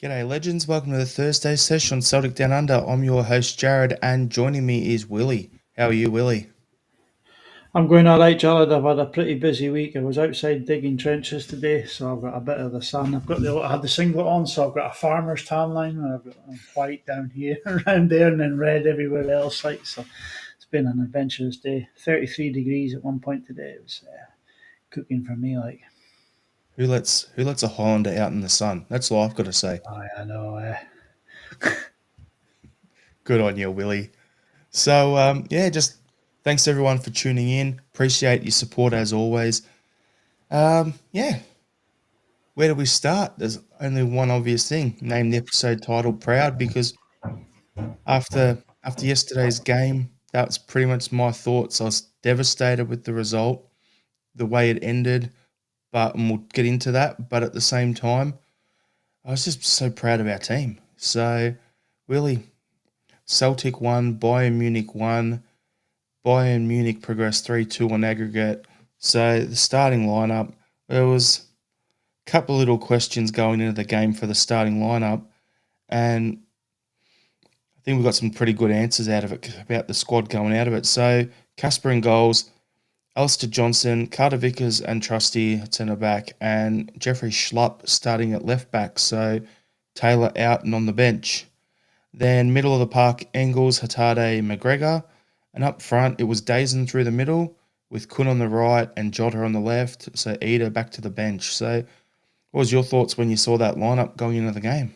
G'day, legends. Welcome to the Thursday Sesh on Celtic Down Under. I'm your host, Jared, and joining me is Willie. How are you, Willie? I'm going all right, Jared. I've had a pretty busy week. I was outside digging trenches today, so I've got a bit of the sun. I had the singlet on, so I've got a farmer's tan line, and I've got white down here, around there, and then red everywhere else. So it's been an adventurous day. 33 degrees at one point today. It was cooking for me. Who lets a Highlander out in the sun? That's all I've got to say. I know. Good on you, Willie. So, just thanks everyone for tuning in. Appreciate your support as always. Yeah, where do we start? There's only one obvious thing. Name the episode title "Proud" because after yesterday's game, that was pretty much my thoughts. I was devastated with the result, the way it ended, and we'll get into that. But at the same time, I was just so proud of our team. So, Willie, Celtic won, Bayern Munich won. Bayern Munich progressed 3-2 on aggregate. So, the starting lineup, there was a couple little questions going into the game for the starting lineup. And I think we got some pretty good answers out of it about the squad going out of it. So, Casper in goals, Alistair Johnson, Carter Vickers and Trusty at centre back, and Jeffrey Schlupp starting at left back. So Taylor out and on the bench. Then middle of the park, Engels, Hatade, McGregor. And up front, it was Dazen through the middle with Kun on the right and Jota on the left. So Ida back to the bench. So what was your thoughts when you saw that lineup going into the game?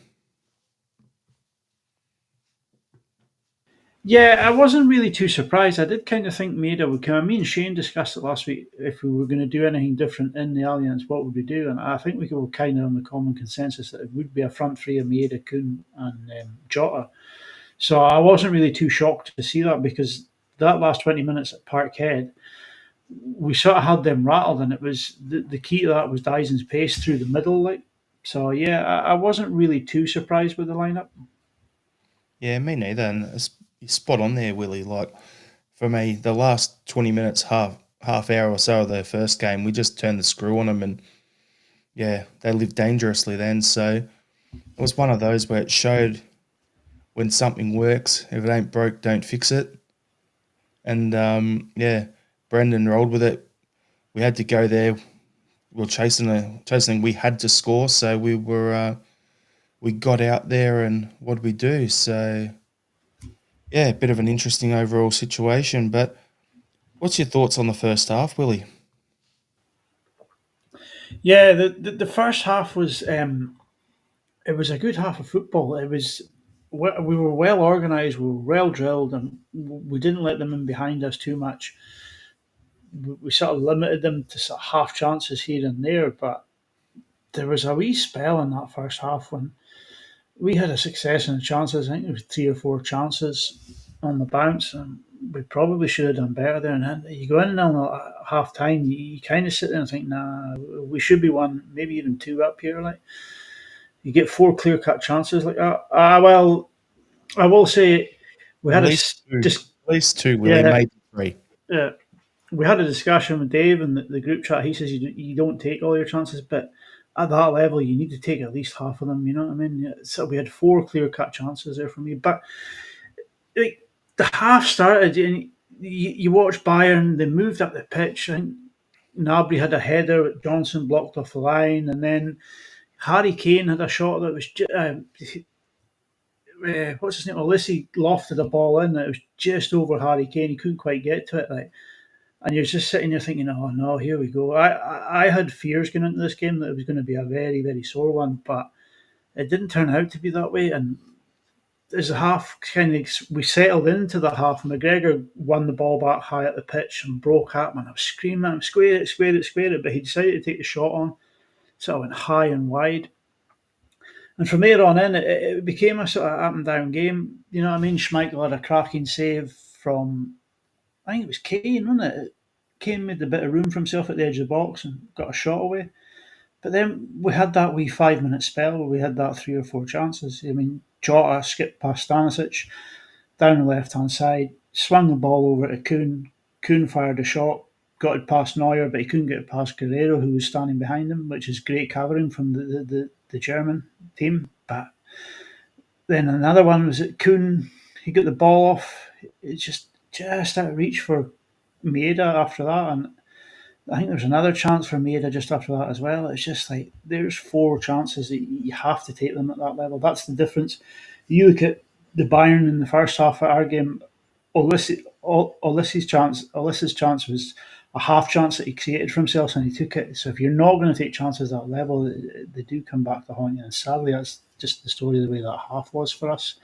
Yeah, I wasn't really too surprised. I did kind of think Maida would come. Me and Shane discussed it last week. If we were going to do anything different in the Alliance, what would we do? And I think we were kind of on the common consensus that it would be a front three of Maida, Kuhn, and Jota. So I wasn't really too shocked to see that because that last 20 minutes at Parkhead, we sort of had them rattled, and it was the key to that was Dyson's pace through the middle. So yeah, I wasn't really too surprised with the lineup. Yeah, me neither. And you're spot on there, Willie. Like for me, the last 20 minutes, half hour or so of the first game, we just turned the screw on them, and yeah, they lived dangerously then. So it was one of those where it showed when something works. If it ain't broke, don't fix it. And yeah, Brendan rolled with it. We had to go there. We were chasing. We had to score, so we got out there, and what did we do? So yeah, a bit of an interesting overall situation. But what's your thoughts on the first half, Willie? Yeah, the first half was it was a good half of football. We were well organised, we were well drilled, and we didn't let them in behind us too much. We sort of limited them to sort of half chances here and there, but there was a wee spell in that first half when we had a succession of chances. I think there was three or four chances on the bounce, and we probably should have done better there. And then you go in now at half time, you kind of sit there and think, nah, we should be one, maybe even two up here. Like you get four clear cut chances like that. Well, I will say we At had a least two. just At least two, Willie, yeah, maybe three. yeah. We had a discussion with Dave in the group chat. He says you don't take all your chances, but at that level, you need to take at least half of them. You know what I mean? Yeah, so we had four clear cut chances there for me, but like the half started, and you watch Bayern. They moved up the pitch. I think Nabry had a header. Johnson blocked off the line, and then Harry Kane had a shot that was what's his name? Olise lofted a ball in. It was just over Harry Kane. He couldn't quite get to it. And you're just sitting there thinking, "Oh no, here we go." I had fears going into this game that it was going to be a very very sore one, but it didn't turn out to be that way. And as the half kind of we settled into the half, McGregor won the ball back high at the pitch and broke at him. And I was screaming at him, "Square it, square it, square it!" But he decided to take the shot on, so I went high and wide. And from there on in, it became a sort of up and down game. You know what I mean? Schmeichel had a cracking save from, I think it was Kane, wasn't it? Kane made a bit of room for himself at the edge of the box and got a shot away. But then we had that wee 5 minute spell where we had that three or four chances. I mean, Jota skipped past Stanisic down the left hand side, swung the ball over to Kuhn. Kuhn fired a shot, got it past Neuer, but he couldn't get it past Guerrero, who was standing behind him, which is great covering from the German team. But Then another one was at Kuhn. He got the ball off. It's just out of reach for Maeda after that, and I think there's another chance for Maeda just after that as well. It's just like there's four chances that you have to take them at that level. That's the difference. You look at the Bayern in the first half of our game. Ulysses' chance was a half chance that he created for himself, and he took it. So if you're not going to take chances at that level, they do come back to haunt you. And sadly, that's just the story of the way that half was for us.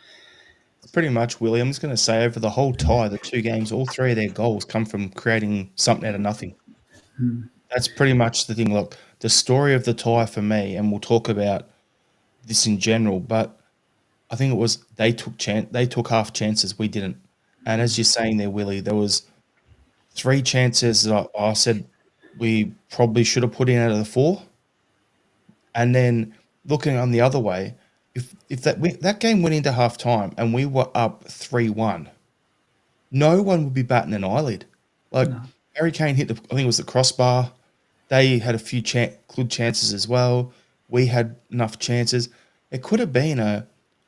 Pretty much, Willie. I'm just going to say over the whole tie, the two games, all three of their goals come from creating something out of nothing. That's pretty much the thing. Look, the story of the tie for me, and we'll talk about this in general, but I think it was they took half chances, we didn't. And as you're saying there, Willie, there was three chances that I said we probably should have put in out of the four. And then looking on the other way, if that game went into half time and we were up 3-1, no one would be batting an eyelid. Like Harry Kane hit I think it was the crossbar. They had a few good chances as well. We had enough chances. It could have been a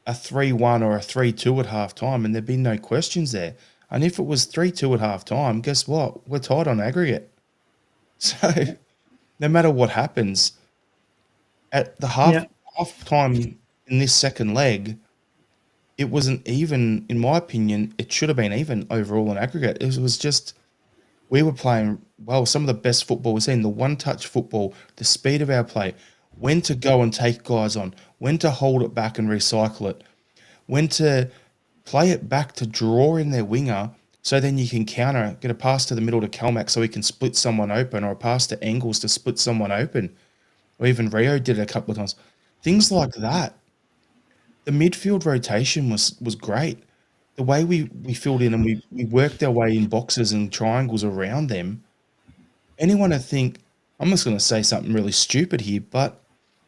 3-1 or a 3-2 at half time, and there'd been no questions there. And if it was 3-2 at half time, guess what? We're tied on aggregate. So no matter what happens, at the half time in this second leg, it wasn't even, in my opinion, it should have been even overall in aggregate. It was just, we were playing, well, some of the best football we've seen, the one-touch football, the speed of our play, when to go and take guys on, when to hold it back and recycle it, when to play it back to draw in their winger so then you can counter, get a pass to the middle to Kelmack so he can split someone open, or a pass to Engels to split someone open, or even Rio did it a couple of times. Things like that. The midfield rotation was great. The way we filled in and we worked our way in boxes and triangles around them. Anyone would think, I'm just going to say something really stupid here, but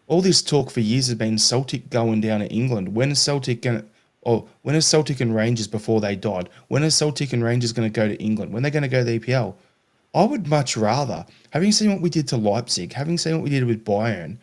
all this talk for years has been Celtic going down to England. When is Celtic and Rangers, before they died, when is Celtic and Rangers going to go to England? When are they going to go to the EPL? I would much rather, having seen what we did to Leipzig, having seen what we did with Bayern,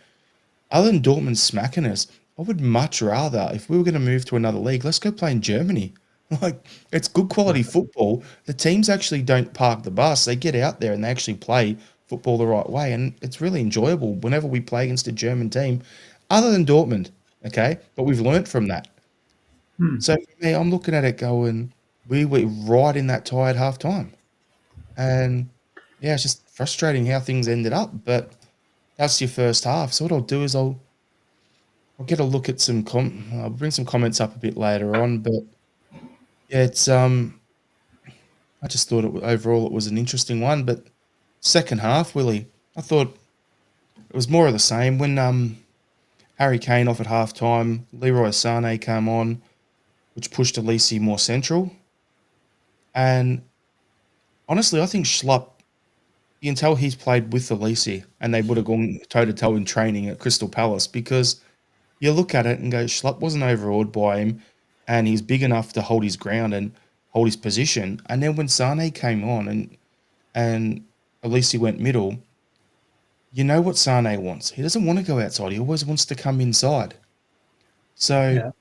other than Dortmund smacking us, I would much rather, if we were going to move to another league, let's go play in Germany. Like, it's good quality football. The teams actually don't park the bus. They get out there and they actually play football the right way. And it's really enjoyable whenever we play against a German team, other than Dortmund, okay? But we've learnt from that. So for me, I'm looking at it going, we were right in that tie at half time. And yeah, it's just frustrating how things ended up. But that's your first half. So what I'll do is I'll get a look at I'll bring some comments up a bit later on. But yeah, it's I just thought overall it was an interesting one. But second half, Willie, I thought it was more of the same. When Harry Kane off at half time, Leroy Sané came on, which pushed Elise more central. And honestly, I think Schlupp, you can tell he's played with Elise, and they would have gone toe-to-toe in training at Crystal Palace, because you look at it and go, Schlupp wasn't overawed by him, and he's big enough to hold his ground and hold his position. And then when Sané came on and Elise went middle, you know what Sané wants. He doesn't want to go outside. He always wants to come inside. So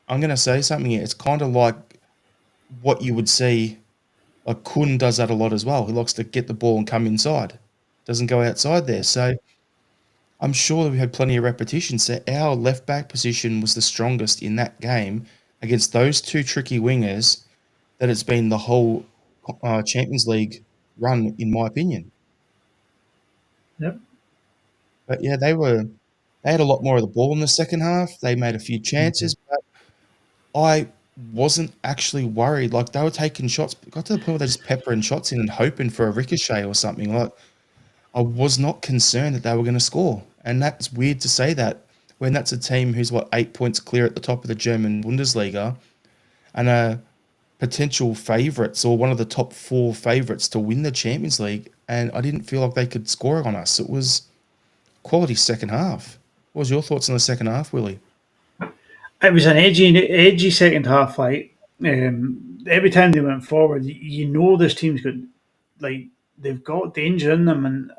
I'm going to say something here. It's kind of like what you would see, like Kun does that a lot as well. He likes to get the ball and come inside. Doesn't go outside there. So I'm sure that we had plenty of repetitions. So our left-back position was the strongest in that game against those two tricky wingers that it's been the whole Champions League run, in my opinion. Yep. But yeah, they had a lot more of the ball in the second half. They made a few chances, but I wasn't actually worried. Like, they were taking shots. It got to the point where they're just peppering shots in and hoping for a ricochet or something. Like, I was not concerned that they were going to score. And that's weird to say that when that's a team who's, 8 points clear at the top of the German Bundesliga and are potential favourites, or one of the top 4 favourites to win the Champions League. And I didn't feel like they could score on us. It was quality second half. What was your thoughts on the second half, Willie? It was an edgy second half fight. Every time they went forward, you know this team's got, like, they've got danger in them, and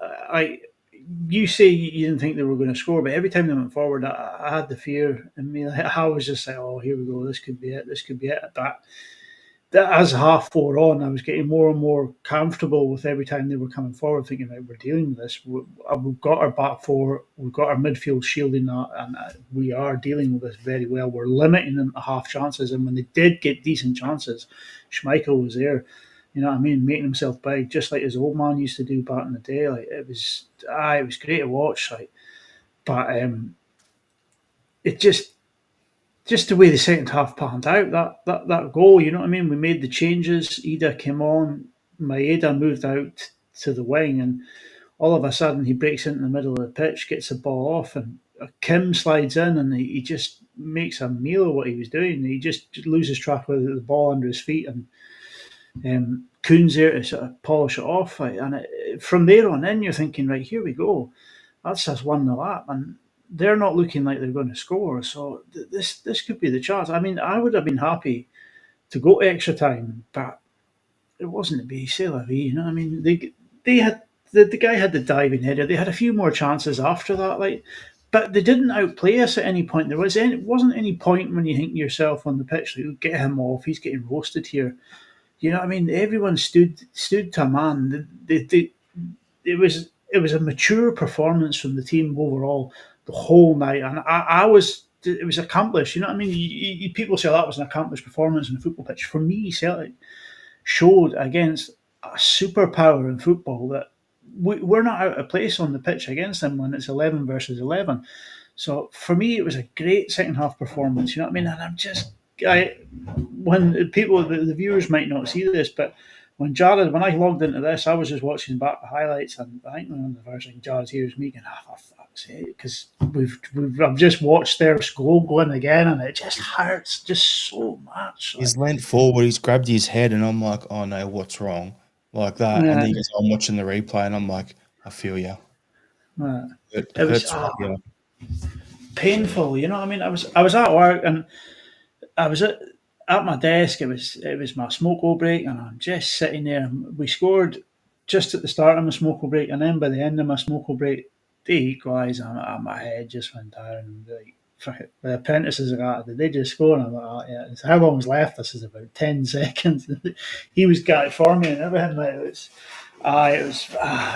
you say you didn't think they were going to score, but every time they went forward, I had the fear in me. I was just like, oh, here we go. This could be it. This could be it. But as half four on, I was getting more and more comfortable with every time they were coming forward, thinking, right, we're dealing with this. We've got our back four, we've got our midfield shielding that, and we are dealing with this very well. We're limiting them to half chances, and when they did get decent chances, Schmeichel was there. You know what I mean, making himself big, just like his old man used to do back in the day. Like it was great to watch. Like, but it just the way the second half panned out, that goal, you know what I mean? We made the changes. Ida came on. Maeda moved out to the wing, and all of a sudden he breaks into the middle of the pitch, gets the ball off, and Kim slides in, and he just makes a meal of what he was doing. He just loses track of the ball under his feet, and Kuhn's there to sort of polish it off. And from there on in, you're thinking, right, here we go. That's us 1-0 up, and they're not looking like they're going to score. So this could be the chance. I mean, I would have been happy to go extra time, but it wasn't to be. C'est la vie, you know. I mean, they had the guy had the diving header. They had a few more chances after that, like, but they didn't outplay us at any point. Wasn't any point when you think to yourself on the pitch, like, get him off. He's getting roasted here. You know what I mean? Everyone stood to a man. It was a mature performance from the team overall the whole night, and I was. It was accomplished. You know what I mean? People say that was an accomplished performance on the football pitch. For me, Celtic showed against a superpower in football that we're not out of place on the pitch against them when it's 11 versus 11. So for me, it was a great second half performance. You know what I mean? And when people, the viewers might not see this, but when I logged into this, I was just watching back the highlights, and I think one of the first thing Jared's here is me going, for fuck's sake, because I've just watched their goal going again, and it just hurts just so much. He's leant forward, he's grabbed his head, and I'm like, oh no, what's wrong? Like that. And then he goes, I'm watching the replay, and I'm like, I feel you. It It was hurts right here. painful. You know what I mean? I was at work, and I was at my desk. It was my smoko break, and I'm just sitting there. We scored just at the start of my smoko break, and then by the end of my smoko break, they equalised, and my head just went down. Like, fuck it. The apprentices are at, did they just score? And I'm like, oh, yeah. It's how long's left? This is about 10 seconds. He was got it for me and everything. Like, it was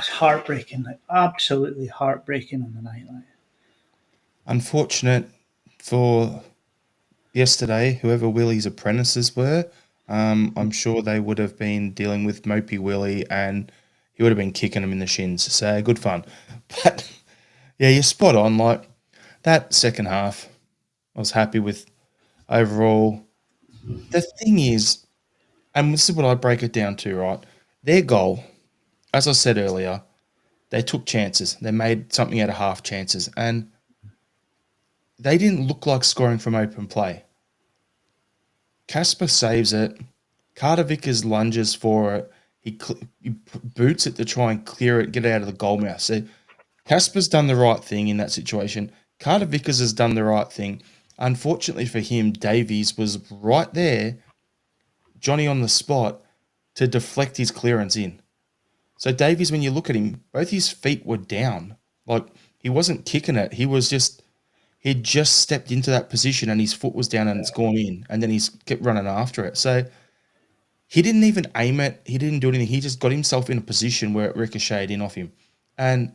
heartbreaking, like absolutely heartbreaking on the night. Like. Unfortunate for yesterday, whoever Willie's apprentices were, I'm sure they would have been dealing with Mopey Willie, and he would have been kicking them in the shins. So good fun. But yeah, you're spot on. Like that second half, I was happy with overall. The thing is, and this is what I break it down to, right? Their goal, as I said earlier, they took chances. They made something out of half chances, and they didn't look like scoring from open play. Casper saves it. Carter Vickers lunges for it. He boots it to try and clear it, get it out of the goal mouth. So Casper's done the right thing in that situation. Carter Vickers has done the right thing. Unfortunately for him, Davies was right there, Johnny on the spot, to deflect his clearance in. So Davies, when you look at him, both his feet were down. Like, he wasn't kicking it. He'd just stepped into that position and his foot was down and it's gone in. And then he's kept running after it. So he didn't even aim it. He didn't do anything. He just got himself in a position where it ricocheted in off him. And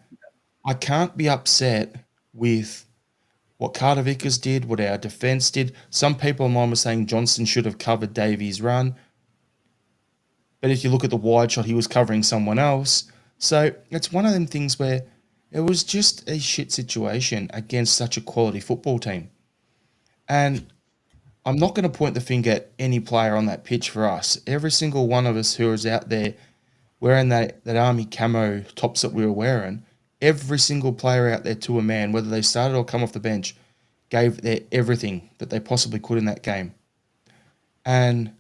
I can't be upset with what Carter Vickers did, what our defence did. Some people online were saying Johnson should have covered Davies' run. But if you look at the wide shot, he was covering someone else. So it's one of them things where it was just a shit situation against such a quality football team. And I'm not going to point the finger at any player on that pitch for us. Every single one of us who was out there wearing that army camo tops that we were wearing, every single player out there to a man, whether they started or come off the bench, gave their everything that they possibly could in that game. And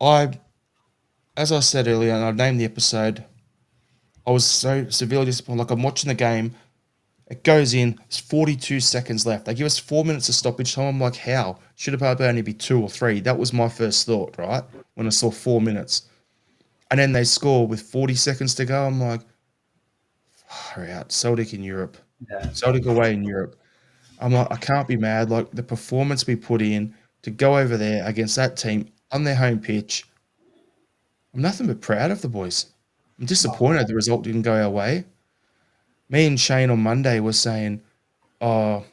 as I said earlier, and I've named the episode, I was so severely disappointed. Like, I'm watching the game, it goes in, there's 42 seconds left. They give us 4 minutes of stoppage time. I'm like, how? Should have probably only be 2 or 3. That was my first thought, right? When I saw 4 minutes. And then they score with 40 seconds to go. I'm like, Hurry out. Celtic in Europe. Yeah. Celtic away in Europe. I'm like, I can't be mad. Like the performance we put in to go over there against that team on their home pitch, I'm nothing but proud of the boys. I'm disappointed the result didn't go our way. Me and Shane on Monday were saying, oh,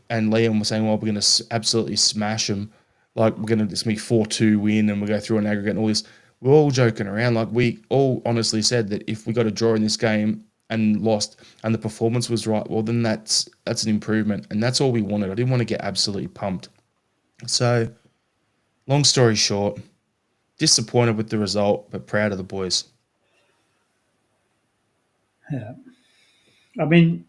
and Liam was saying, well, we're going to absolutely smash them. Like, we're going to just be 4-2 win and we'll go through an aggregate and all this. We're all joking around. Like, we all honestly said that if we got a draw in this game and lost and the performance was right, well, then that's an improvement. And that's all we wanted. I didn't want to get absolutely pumped. So, long story short, disappointed with the result, but proud of the boys. Yeah. I mean,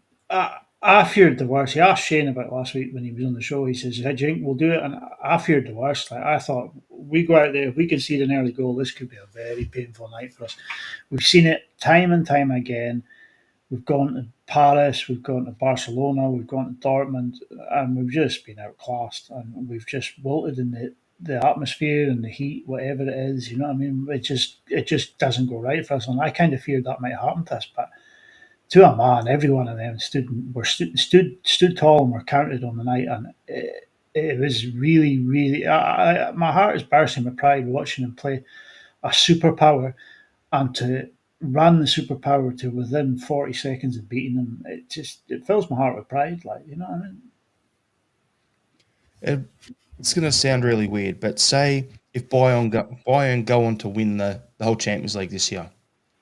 I feared the worst. He asked Shane about it last week when he was on the show. He says, "Do you think we'll do it?" And I feared the worst. Like, I thought we go out there, if we concede an early goal, this could be a very painful night for us. We've seen it time and time again. We've gone to Paris, we've gone to Barcelona, we've gone to Dortmund, and we've just been outclassed, and we've just wilted in the atmosphere and the heat, whatever it is. You know what I mean? It just doesn't go right for us, and I kind of feared that might happen to us, but to a man, every one of them stood tall and were counted on the night, and it was really, really. My heart is bursting with pride watching them play a superpower, and to run the superpower to within 40 seconds of beating them. It fills my heart with pride. Like, you know what I mean? It, it's going to sound really weird, but say if Bayern go on to win the whole Champions League this year,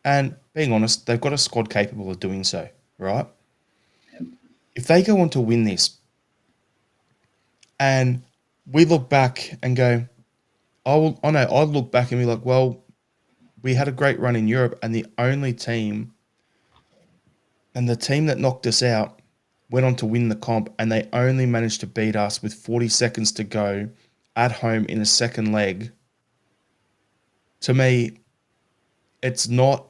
and being honest, they've got a squad capable of doing so, right? If they go on to win this, and we look back and go, I'll look back and be like, well, we had a great run in Europe, and the team that knocked us out went on to win the comp, and they only managed to beat us with 40 seconds to go at home in a second leg. To me, it's not.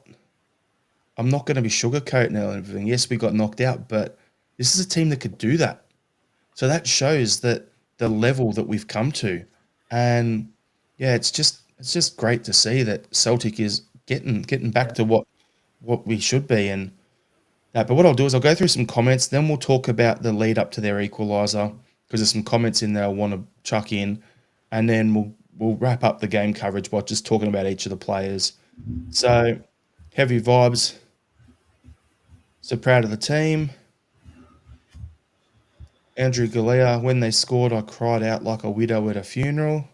I'm not going to be sugarcoating it and everything. Yes, we got knocked out, but this is a team that could do that. So that shows that the level that we've come to, and yeah, it's just great to see that Celtic is getting back to what we should be. And but what I'll do is I'll go through some comments, then we'll talk about the lead up to their equaliser because there's some comments in there I want to chuck in, and then we'll wrap up the game coverage by just talking about each of the players. So heavy vibes. So proud of the team. Andrew Galea, when they scored, I cried out like a widow at a funeral.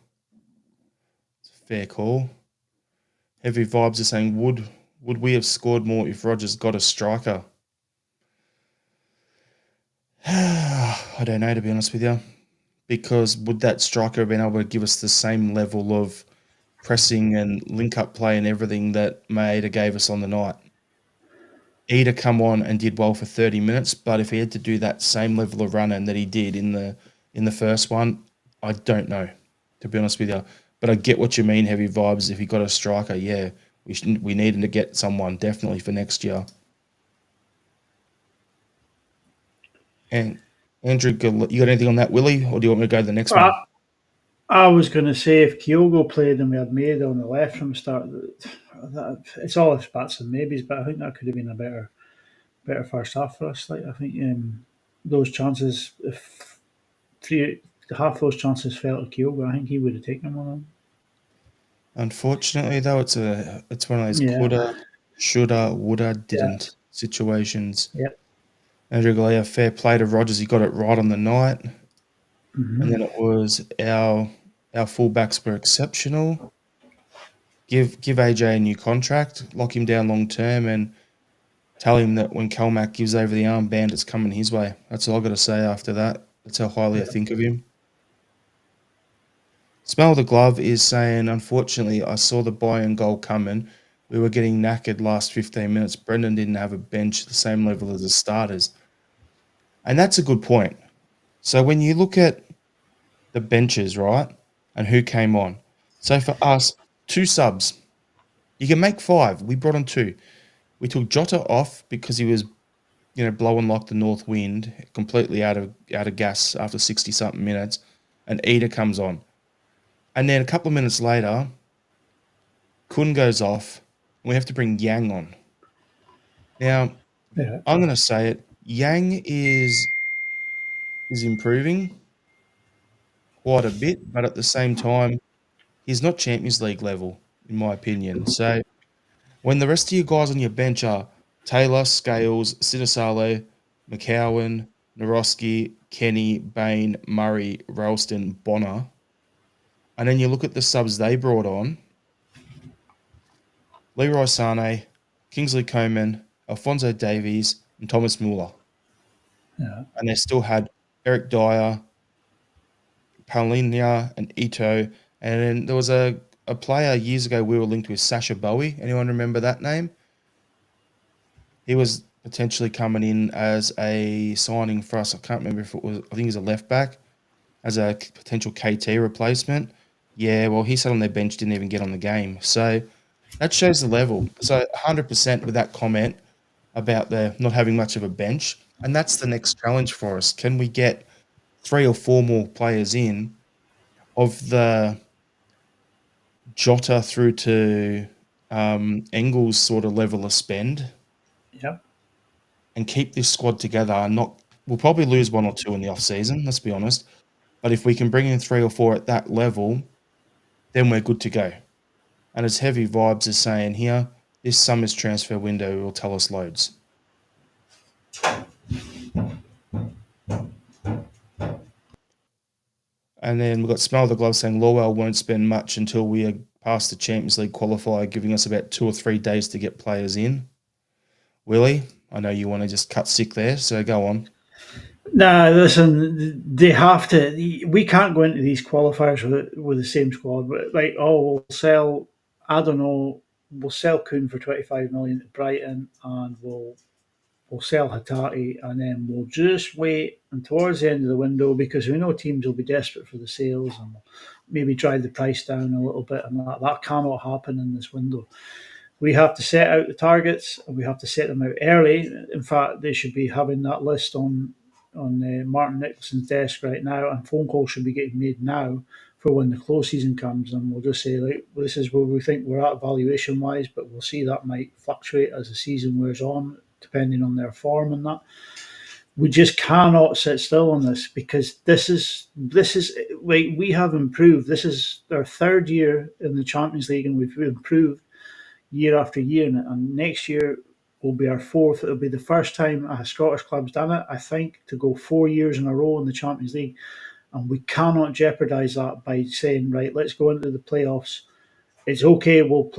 It's a fair call. Heavy vibes are saying, would we have scored more if Rodgers got a striker? I don't know, to be honest with you. Because would that striker have been able to give us the same level of pressing and link-up play and everything that Maeda gave us on the night? Ida come on and did well for 30 minutes, but if he had to do that same level of running that he did in the first one, I don't know, to be honest with you. But I get what you mean, heavy vibes. If he got a striker, yeah, we needed to get someone definitely for next year. And Andrew, you got anything on that, Willie, or do you want me to go to the next one? I was going to say if Kyogo played and we had made on the left from the start, it's all ifs, buts, and maybes. But I think that could have been a better first half for us. Like, I think those chances, if half those chances fell to Kyogo, I think he would have taken them on. Unfortunately, though, it's one of those Yeah, coulda, shoulda, woulda, yeah, didn't situations. yeah. Andrew Galea, fair play to Rodgers. He got it right on the night. And then it was our fullbacks were exceptional. Give AJ a new contract, lock him down long term, and tell him that when Kelmac gives over the armband, it's coming his way. That's all I've got to say after that. That's how highly I think of him. Smell the Glove is saying, unfortunately, I saw the Bayern goal coming. We were getting knackered last 15 minutes. Brendan didn't have a bench the same level as the starters. And that's a good point. So when you look at the benches, right, and who came on. So for us, 2 subs. You can make 5. We brought on 2. We took Jota off because he was, blowing like the north wind, completely out of gas after 60-something minutes, and Ida comes on. And then a couple of minutes later, Kun goes off, and we have to bring Yang on. Now, Yeah. I'm going to say it. Yang is improving quite a bit, but at the same time, he's not Champions League level, in my opinion. So when the rest of you guys on your bench are Taylor, Scales, Sinisalo, McCowan, Naroski, Kenny, Bain, Murray, Ralston, Bonner, and then you look at the subs they brought on, Leroy Sane, Kingsley Coman, Alfonso Davies, and Thomas Muller. Yeah. And they still had Eric Dyer, Paulinia, and Ito. And then there was a player years ago we were linked with, Sasha Bowie. Anyone remember that name? He was potentially coming in as a signing for us. I can't remember if it was, I think he's a left back, as a potential KT replacement. Yeah, well, he sat on their bench, didn't even get on the game. So that shows the level. So 100% with that comment about the not having much of a bench. And that's the next challenge for us. Can we get 3 or 4 more players in of the Jota through to Engels sort of level of spend Yep. and keep this squad together? And not, we'll probably lose 1 or 2 in the off season, let's be honest. But if we can bring in 3 or 4 at that level, then we're good to go. And as Heavy Vibes is saying here, this summer's transfer window will tell us loads. And then we've got Smell the Glove saying Lowell won't spend much until we are past the Champions League qualifier, giving us about 2 or 3 days to get players in. Willie, I know you want to just cut sick there, so go on. Nah, listen, they have to. We can't go into these qualifiers with the same squad. But like, oh, we'll sell. I don't know. We'll sell Kuhn for 25 million to Brighton, and we'll sell Hattati, and then we'll just wait and towards the end of the window, because we know teams will be desperate for the sales, and we'll maybe drive the price down a little bit, and that cannot happen in this window. We have to set out the targets, and we have to set them out early. In fact, they should be having that list on Martin Nicholson's desk right now, and phone calls should be getting made now for when the close season comes. And we'll just say, like, this is where we think we're at valuation wise, but we'll see that might fluctuate as the season wears on, depending on their form and that. We just cannot sit still on this, because this is like, we have improved. This is our 3rd year in the Champions League, and we've improved year after year, and next year will be our 4th. It'll be the first time a Scottish club's done it, I think, to go 4 years in a row in the Champions League. And we cannot jeopardise that by saying, right, let's go into the playoffs. It's okay, we'll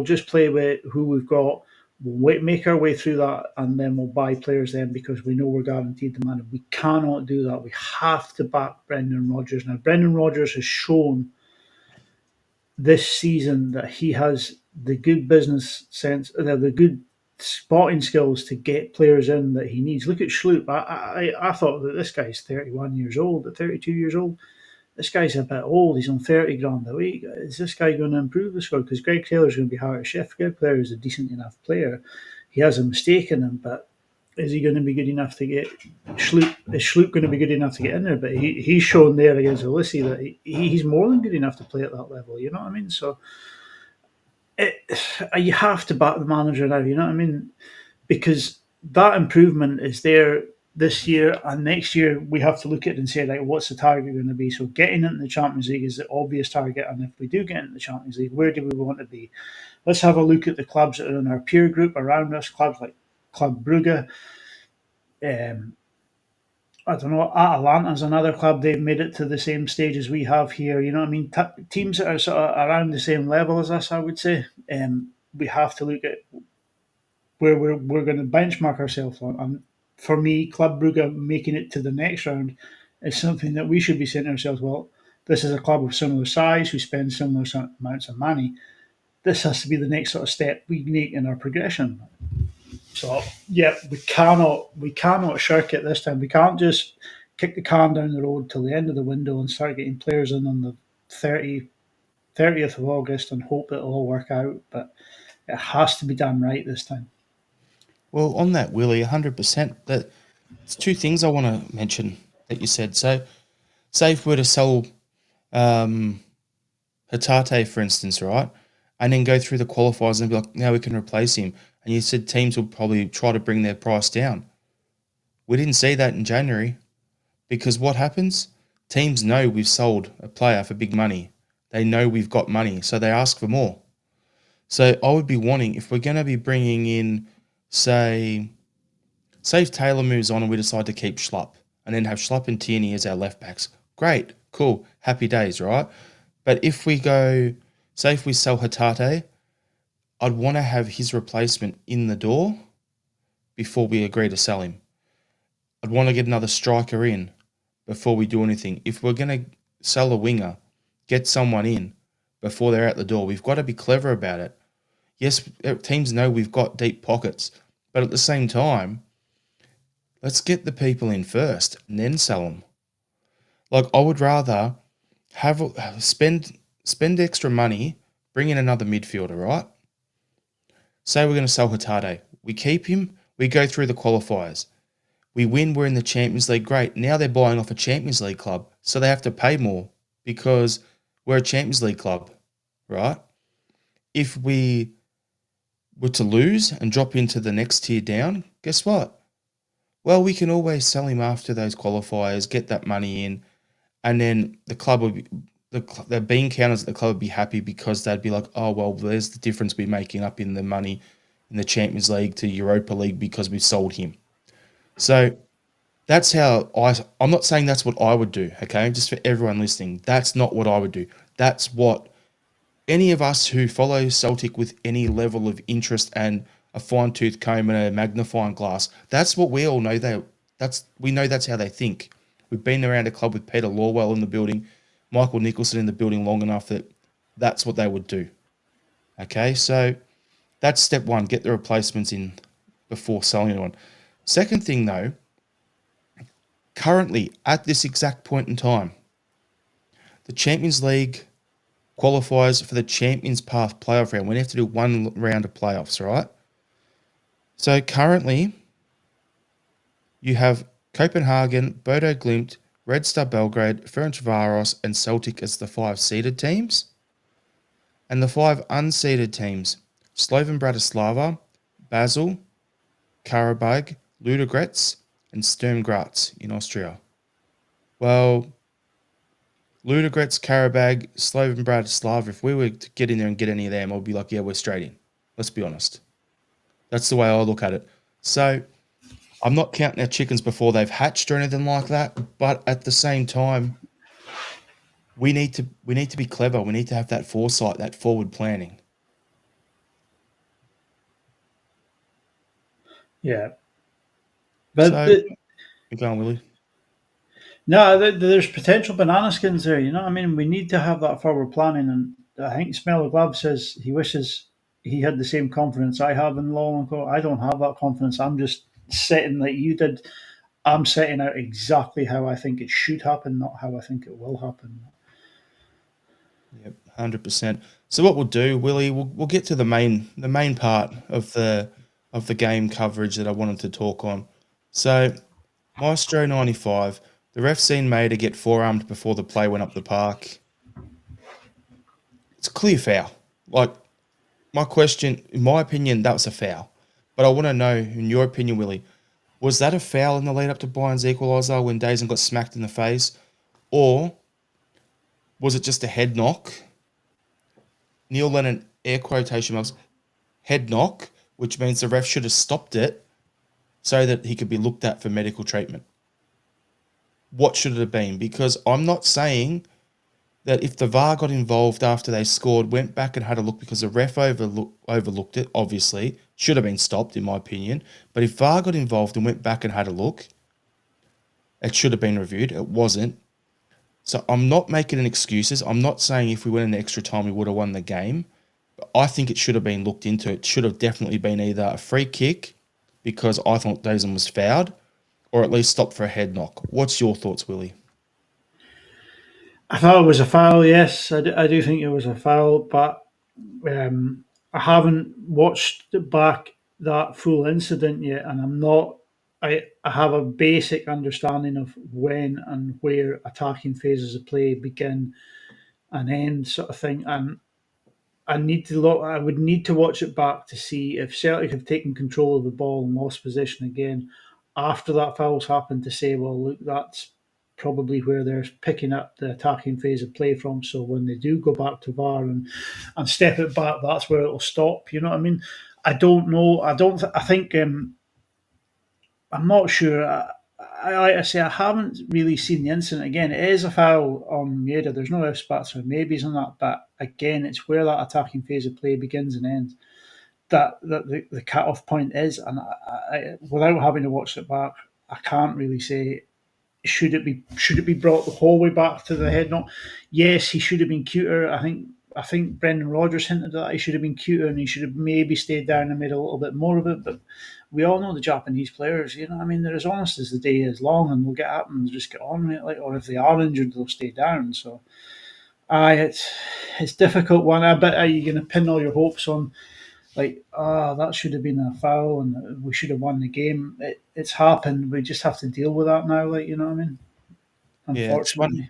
just play with who we've got. We'll make our way through that, and then we'll buy players then, because we know we're guaranteed the money. We cannot do that. We have to back Brendan Rodgers. Now, Brendan Rodgers has shown this season that he has the good business sense, the good spotting skills to get players in that he needs. Look at Schlupp. I thought that this guy's 31 years old, at 32 years old. This guy's a bit old. He's on 30 grand a week. Is this guy going to improve the squad? Because Greg Taylor's going to be hard to shift. Greg Taylor is a decent enough player. He has a mistake in him, but is he going to be good enough to get Schlupp? Is Schlupp going to be good enough to get in there? But he's shown there against Ulissi that he's more than good enough to play at that level. You know what I mean? So you have to back the manager now. You know what I mean? Because that improvement is there this year, and next year we have to look at it and say, like, what's the target going to be? So getting into the Champions League is the obvious target, and if we do get into the Champions League, where do we want to be? Let's have a look at the clubs that are in our peer group around us, clubs like Club Brugge. I don't know, Atalanta's another club. They've made it to the same stage as we have here. You know what I mean? Teams that are sort of around the same level as us, I would say. We have to look at where we're going to benchmark ourselves on. And for me, Club Brugge making it to the next round is something that we should be saying to ourselves, well, this is a club of similar size who spend similar amounts of money. This has to be the next sort of step we make in our progression. So yeah, we cannot shirk it this time. We can't just kick the can down the road till the end of the window and start getting players in on the 30th of August and hope it'll all work out. But it has to be done right this time. Well, on that, Willie, 100%. That it's 2 things I want to mention that you said. So, say if we were to sell Hatate, for instance, right, and then go through the qualifiers and be like, now we can replace him. and you said teams will probably try to bring their price down. We didn't see that in January because what happens? Teams know we've sold a player for big money. They know we've got money, so they ask for more. So I would be wanting, if we're going to be bringing in, say if Taylor moves on and we decide to keep Schlupp and then have Schlupp and Tierney as our left backs, great, cool, happy days, right? But if we go, say if we sell Hatate, I'd want to have his replacement in the door before we agree to sell him. I'd want to get another striker in before we do anything. If we're going to sell a winger, get someone in before they're out the door. We've got to be clever about it. Yes, teams know we've got deep pockets, but at the same time, let's get the people in first and then sell them. Like, I would rather spend extra money, bring in another midfielder, right? Say we're going to sell Hatate. We keep him, we go through the qualifiers. We win, we're in the Champions League, great. Now they're buying off a Champions League club, so they have to pay more because we're a Champions League club, right? If we were to lose and drop into the next tier down, guess what? Well, we can always sell him after those qualifiers, get that money in, and then the club would be, the bean counters at the club would be happy because they'd be like, oh, well, there's the difference we're making up in the money in the Champions League to Europa League because we sold him. So that's how I'm not saying that's what I would do, okay? Just for everyone listening, that's not what I would do. That's what any of us who follow Celtic with any level of interest and a fine-tooth comb and a magnifying glass, that's what we all know. We know that's how they think. We've been around a club with Peter Lawwell in the building, Michael Nicholson in the building long enough that that's what they would do. Okay, so that's step one, get the replacements in before selling anyone. Second thing, though, currently, at this exact point in time, the Champions League qualifiers for the Champions Path playoff round. We have to do one round of playoffs, right? So currently, you have Copenhagen, Bodo Glimt, Red Star Belgrade, Ferencvaros, and Celtic as the 5 seeded teams. And the 5 unseeded teams, Slovan Bratislava, Basel, Karabag, Ludogorets, and Sturm Graz in Austria. Well, Ludogorets, Karabag, Slovan Bratislava, if we were to get in there and get any of them, I'd be like, yeah, we're straight in. Let's be honest. That's the way I look at it. So I'm not counting our chickens before they've hatched or anything like that, but at the same time, we need to be clever. We need to have that foresight, that forward planning. Yeah. But So, you're going, Willie. no, there's potential banana skins there. You know what I mean? We need to have that forward planning. And I think Smell of Glove says he wishes he had the same confidence I have in Law and Co. I don't have that confidence. I'm just setting like you did. I'm setting out exactly how I think it should happen, not how I think it will happen. Yep, 100%. So what we'll do, Willie, we'll get to the main part of the game coverage that I wanted to talk on. So Maestro 95, the ref seen Mader get forearmed before the play went up the park. It's a clear foul. Like, my question, in my opinion, that was a foul. But I want to know, in your opinion, Willie, was that a foul in the lead up to Bayern's equaliser when Dazen got smacked in the face? Or was it just a head knock? Neil Lennon, air quotation marks, head knock, which means the ref should have stopped it so that he could be looked at for medical treatment. What should it have been? Because I'm not saying that if the VAR got involved after they scored, went back and had a look because the ref overlooked it, obviously, should have been stopped in my opinion. But if VAR got involved and went back and had a look, it should have been reviewed. It wasn't. So I'm not making any excuses. I'm not saying if we went in extra time we would have won the game. But I think it should have been looked into. It should have definitely been either a free kick because I thought Dazen was fouled or at least stopped for a head knock. What's your thoughts, Willie? I thought it was a foul, yes. I do think it was a foul, but I haven't watched back that full incident yet, and I'm not. I have a basic understanding of when and where attacking phases of play begin and end, sort of thing. And I need to look. I would need to watch it back to see if Celtic have taken control of the ball and lost possession again after that foul's happened. To say, well, look, that's probably where they're picking up the attacking phase of play from. So when they do go back to VAR and step it back, that's where it'll stop. You know what I mean? I don't know. I don't. I think I'm not sure. Like I say, I haven't really seen the incident again. It is a foul on Maeda. There's no ifs, buts, or maybes on that. But again, it's where that attacking phase of play begins and ends. That the cut-off point is. And without having to watch it back, I can't really say should it be brought the whole way back to the head knock. Yes, he should have been cuter. I think Brendan Rodgers hinted that he should have been cuter and he should have maybe stayed down and made a little bit more of it. But we all know the Japanese players. You know, I mean, they're as honest as the day is long, and they'll get up and just get on with it. Like, or if they are injured, they'll stay down. So, it's difficult one. I bet are you going to pin all your hopes on like, that should have been a foul and we should have won the game. It's happened. We just have to deal with that now. Like, you know what I mean? Yeah, Unfortunately.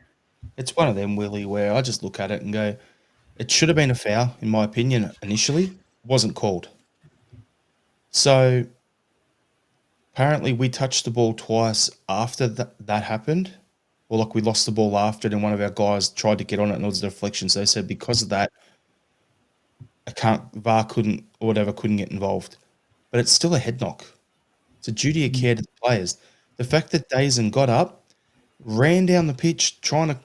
it's one of them, Willie, where I just look at it and go, it should have been a foul, in my opinion, initially. Wasn't called. So apparently we touched the ball twice after that happened. Or like we lost the ball after it and one of our guys tried to get on it and it was a deflection. So they said because of that, VAR couldn't get involved. But it's still a head knock. It's a duty of care to the players. The fact that Dazen got up, ran down the pitch trying to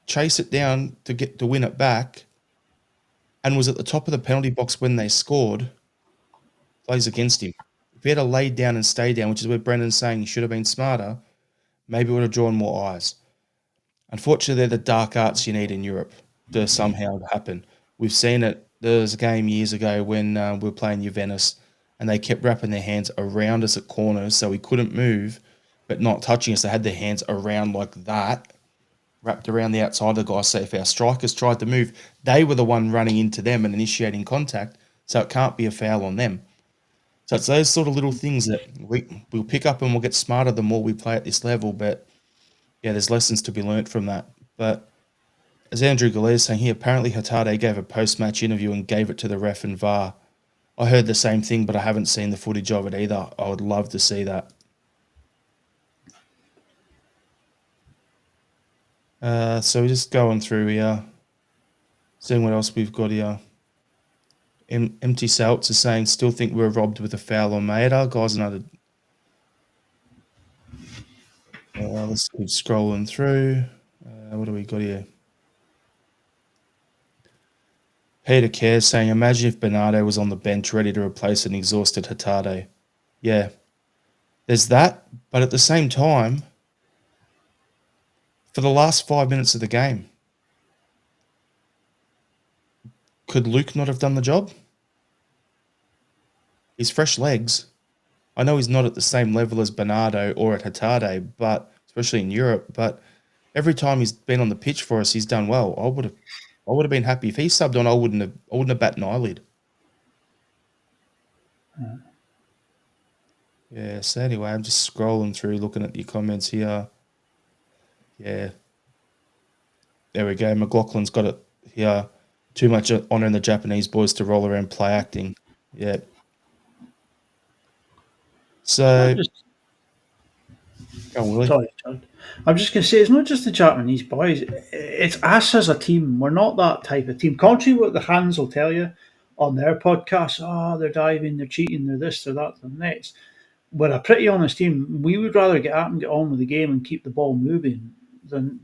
chase it down to win it back, and was at the top of the penalty box when they scored, plays against him. If he had laid down and stayed down, which is where Brendan's saying he should have been smarter, maybe would have drawn more eyes. Unfortunately, they're the dark arts you need in Europe to somehow happen. We've seen it. There was a game years ago when we were playing Juventus, and they kept wrapping their hands around us at corners so we couldn't move, but not touching us. They had their hands around like that, wrapped around the outside of the guy. So if our strikers tried to move, they were the one running into them and initiating contact, so it can't be a foul on them. So it's those sort of little things that we'll pick up and we'll get smarter the more we play at this level. But yeah, there's lessons to be learnt from that. But as Andrew Galea is saying here, apparently Hatade gave a post-match interview and gave it to the ref and VAR. I heard the same thing, but I haven't seen the footage of it either. I would love to see that. So we're just going through here, seeing what else we've got here. Empty Salts is saying, still think we were robbed with a foul on Maeda. Guys, another. Let's keep scrolling through. What do we got here? Peter Cares saying, imagine if Bernardo was on the bench ready to replace an exhausted Hatade. Yeah, there's that. But at the same time, for the last 5 minutes of the game, could Luke not have done the job? He's fresh legs. I know he's not at the same level as Bernardo or at Hatade, but especially in Europe. But every time he's been on the pitch for us, he's done well. I would have been happy if he subbed on. I wouldn't have batted an eyelid. Yeah. So anyway, I'm just scrolling through, looking at your comments here. Yeah. There we go. McLaughlin's got it here. Too much honour in the Japanese boys to roll around play acting. Yeah. So, Sorry, John. I'm just going to say it's not just the Japanese boys. It's us as a team. We're not that type of team. Contrary to what the hands will tell you on their podcast, they're diving, they're cheating, they're this, they're that, they're next. We're a pretty honest team. We would rather get out and get on with the game and keep the ball moving than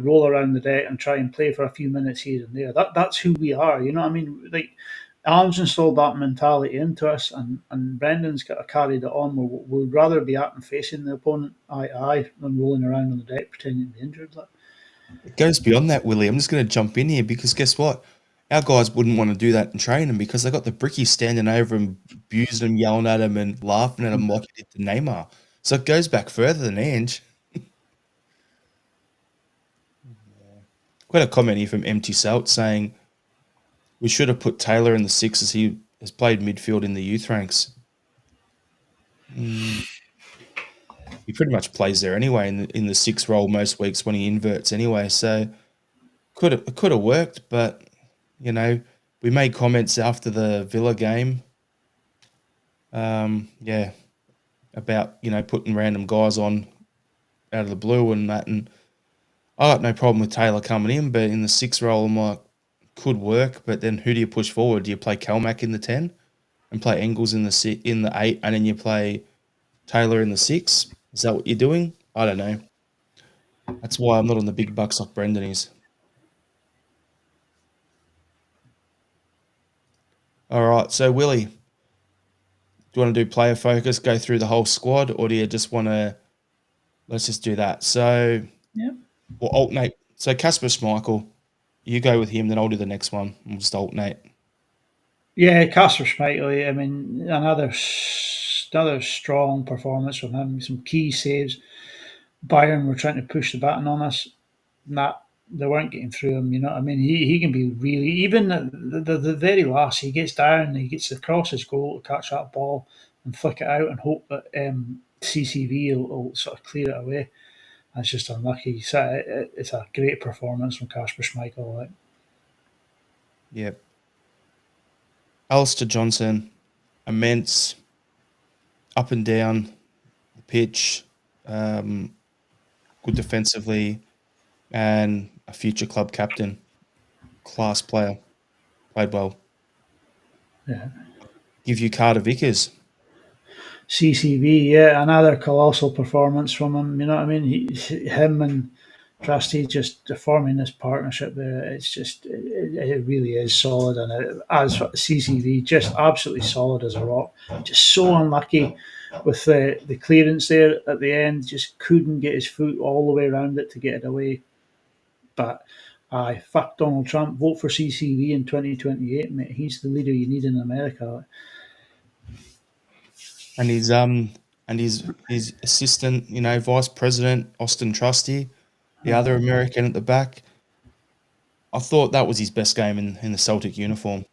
roll around the deck and try and play for a few minutes here and there. That's who we are. You know what I mean? Like, Alan's installed that mentality into us, and Brendan's got to carry it on. We'd rather be out and facing the opponent eye to eye than rolling around on the deck pretending to be injured. It goes beyond that, Willie. I'm just going to jump in here because guess what? Our guys wouldn't want to do that in training because they got the brickies standing over him, abusing him, yelling at him, and laughing at him like he did to Neymar. So it goes back further than Ange. Quite a comment here from Empty Salt saying, we should have put Taylor in the six as he has played midfield in the youth ranks. He pretty much plays there anyway in the six role most weeks when he inverts anyway. So could have worked, but we we made comments after the Villa game. Yeah, about putting random guys on out of the blue and that, and I got no problem with Taylor coming in, but in the 6 role, I'm like, could work. But then who do you push forward? Do you play Calmac in the 10 and play Engels in the 8, and then you play Taylor in the 6? Is that what you're doing? I don't know. That's why I'm not on the big bucks like Brendan is. All right, so Willie, do you want to do player focus, go through the whole squad, or do you just want to? Let's just do that. So Yeah. we'll alternate. So Casper Schmeichel, you go with him, then I'll do the next one. We'll just alternate. Yeah, Casper Schmeichel. I mean, another strong performance from him. Some key saves. Bayern were trying to push the button on us. That they weren't getting through him. You know what I mean? He can be really even at the very last. He gets down, he gets across his goal to catch that ball and flick it out and hope that CCV will sort of clear it away. That's just unlucky. So it's a great performance from Kasper Schmeichel. Like. Yep. Alistair Johnson, immense, up and down the pitch, good defensively, and a future club captain, class player, played well. Yeah. Give you Carter Vickers. CCV, yeah, another colossal performance from him. You know what I mean? Him and Trusty just forming this partnership there. It's just it really is solid, and as for CCV, just absolutely solid as a rock. Just so unlucky with the clearance there at the end. Just couldn't get his foot all the way around it to get it away. But I fuck Donald Trump. Vote for CCV in 2028, mate. He's the leader you need in America. And his assistant, vice president, Austin Trusty, the other American at the back. I thought that was his best game in the Celtic uniform.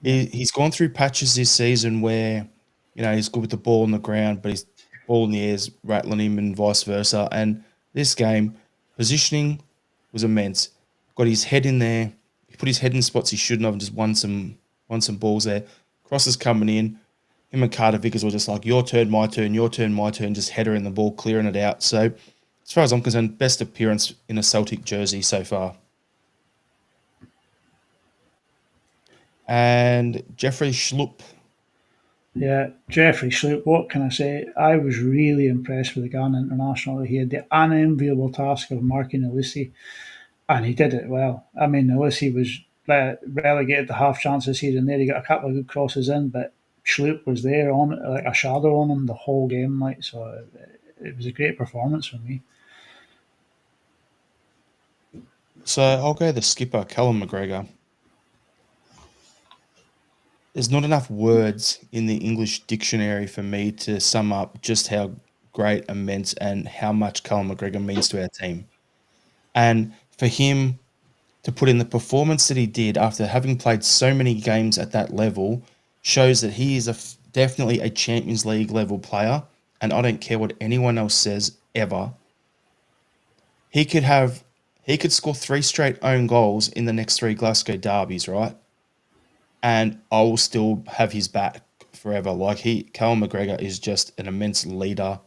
He's gone through patches this season where, he's good with the ball on the ground, but his ball in the air is rattling him and vice versa. And this game, positioning was immense. Got his head in there. He put his head in spots he shouldn't have and just won some balls there. Crosses coming in. Him and Carter Vickers were just like, your turn, my turn, your turn, my turn, just header in the ball, clearing it out. So, as far as I'm concerned, best appearance in a Celtic jersey so far. And Jeffrey Schlupp. Yeah, Jeffrey Schlupp, what can I say? I was really impressed with the Ghana international. He had the unenviable task of marking Elisi, and he did it well. I mean, Elisi was relegated to half chances here and there. He got a couple of good crosses in, but Schlupp was there on like a shadow on him the whole game. Like, so it was a great performance for me. So I'll go the skipper, Callum McGregor. There's not enough words in the English dictionary for me to sum up just how great, immense, and how much Callum McGregor means to our team. And for him to put in the performance that he did after having played so many games at that level shows that he is definitely a Champions League level player. And I don't care what anyone else says ever. He could score 3 straight own goals in the next 3 Glasgow derbies, right? And I will still have his back forever. Like Callum McGregor is just an immense leader,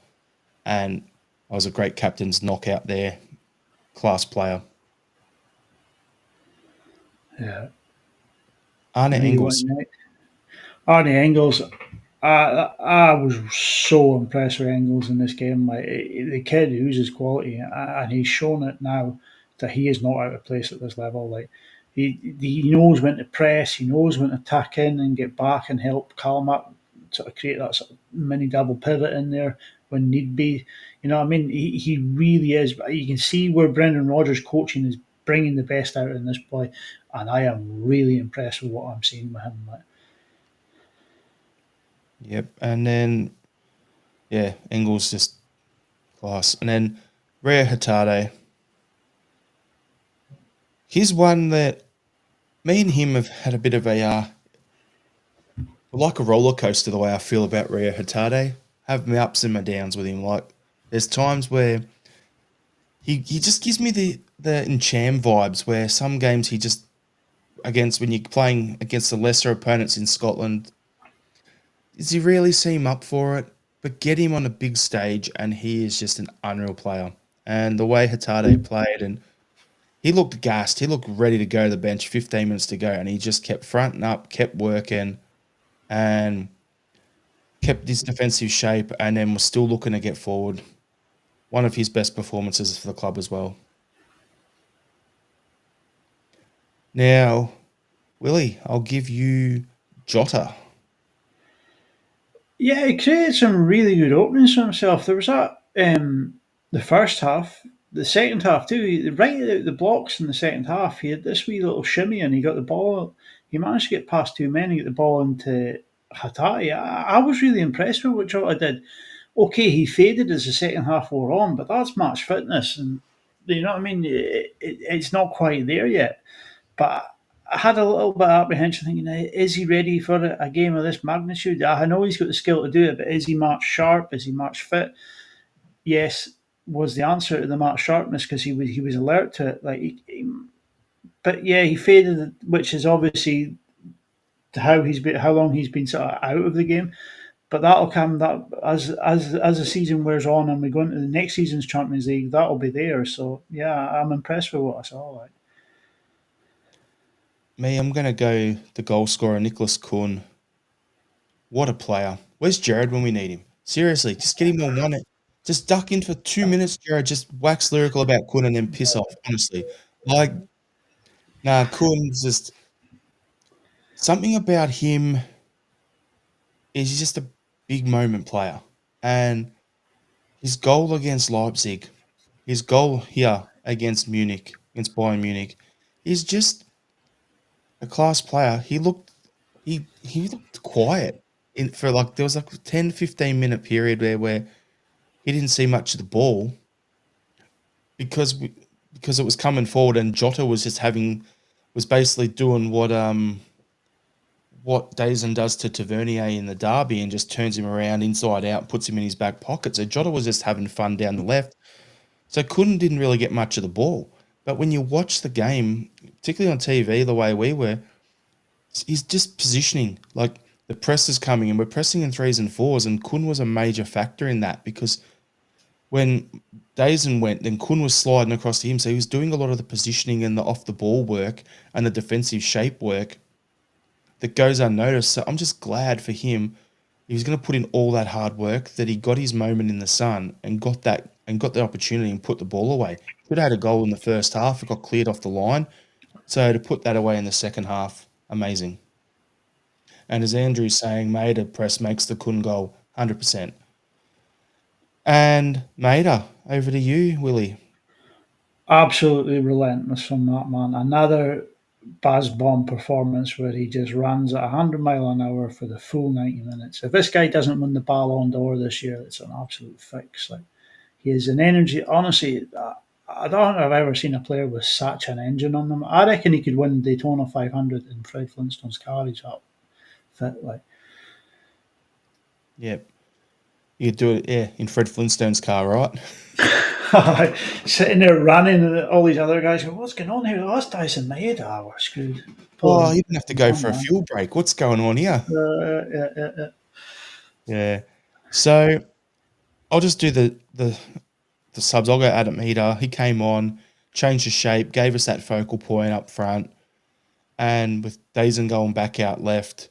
and I was a great captain's knockout there, class player. Yeah. Arne Engels. Arnie Engels, I was so impressed with Engels in this game. Like the kid oozes quality, and he's shown it now that he is not out of place at this level. Like he knows when to press, he knows when to tuck in and get back and help calm up, sort of create that sort of mini double pivot in there when need be. You know what I mean? He really is. You can see where Brendan Rodgers' coaching is bringing the best out in this boy, and I am really impressed with what I'm seeing with him. Like. Yep. And then, yeah, Engels just class. And then Rio Hatade. He's one that me and him have had a bit of like a roller coaster the way I feel about Rio Hatade. Have my ups and my downs with him. Like, there's times where he just gives me the Encham vibes where some games he just against when you're playing against the lesser opponents in Scotland. Does he really seem up for it? But get him on a big stage, and he is just an unreal player. And the way Hatade played, and he looked gassed. He looked ready to go to the bench. 15 minutes to go, and he just kept fronting up, kept working, and kept his defensive shape, and then was still looking to get forward. One of his best performances for the club as well. Now, Willie, I'll give you Jota. Yeah, he created some really good openings for himself. There was that the first half, the second half too. Right out the blocks in the second half, he had this wee little shimmy and he got the ball. He managed to get past two men and get the ball into Hatati. I was really impressed with what Jota did. Okay, he faded as the second half wore on, but that's match fitness, and you know what I mean. It's not quite there yet, but I had a little bit of apprehension, thinking, is he ready for a game of this magnitude? I know he's got the skill to do it, but is he match sharp? Is he match fit? Yes, was the answer to the match sharpness because he was alert to it. But yeah, he faded, which is obviously how long he's been sort of out of the game. But that'll come that as the season wears on and we go into the next season's Champions League, that'll be there. So yeah, I'm impressed with what I saw. Like. Me, I'm going to go the goal scorer, Nicholas Kuhn. What a player. Where's Jared when we need him? Seriously, just get him on one. Just duck in for 2 minutes, Jared. Just wax lyrical about Kuhn and then piss off, honestly. Like, nah, Kuhn's just something about him is he's just a big moment player. And his goal against Leipzig, his goal here against Munich, against Bayern Munich, is just a class player. He looked quiet in for like there was like a 10, 15 minute period where he didn't see much of the ball because it was coming forward and Jota was just was basically doing what Dazen does to Tavernier in the derby and just turns him around inside out and puts him in his back pocket. So Jota was just having fun down the left. So Kuhn didn't really get much of the ball. But when you watch the game, particularly on TV, the way we were, he's just positioning. Like the press is coming and we're pressing in threes and fours, and Kuhn was a major factor in that because when Dazen went, then Kuhn was sliding across to him. So he was doing a lot of the positioning and the off the ball work and the defensive shape work that goes unnoticed. So I'm just glad for him. He was going to put in all that hard work that he got his moment in the sun and got the opportunity and put the ball away. Could have had a goal in the first half. It got cleared off the line. So to put that away in the second half, amazing. And as Andrew's saying, Maida press makes the Kun goal 100%. And Maida, over to you, Willie. Absolutely relentless from that man. Another Baz bomb performance where he just runs at 100 mile an hour for the full 90 minutes. If this guy doesn't win the Ballon d'Or this year, it's an absolute fix. Like he is an energy. Honestly, I don't think I've ever seen a player with such an engine on them. I reckon he could win Daytona 500 in Fred Flintstone's car. He's up fit. Like Yep. You could do it, yeah, in Fred Flintstone's car, right? sitting there running, and all these other guys go, "What's going on here? Oh, that's Dyson Maeda. We're screwed." Oh, Poor you didn't have to go man, for a man. fuel break. What's going on here? Yeah. Yeah. So I'll just do the subs. I'll go Adam Maida. He came on, changed the shape, gave us that focal point up front, and with Dazen going back out left,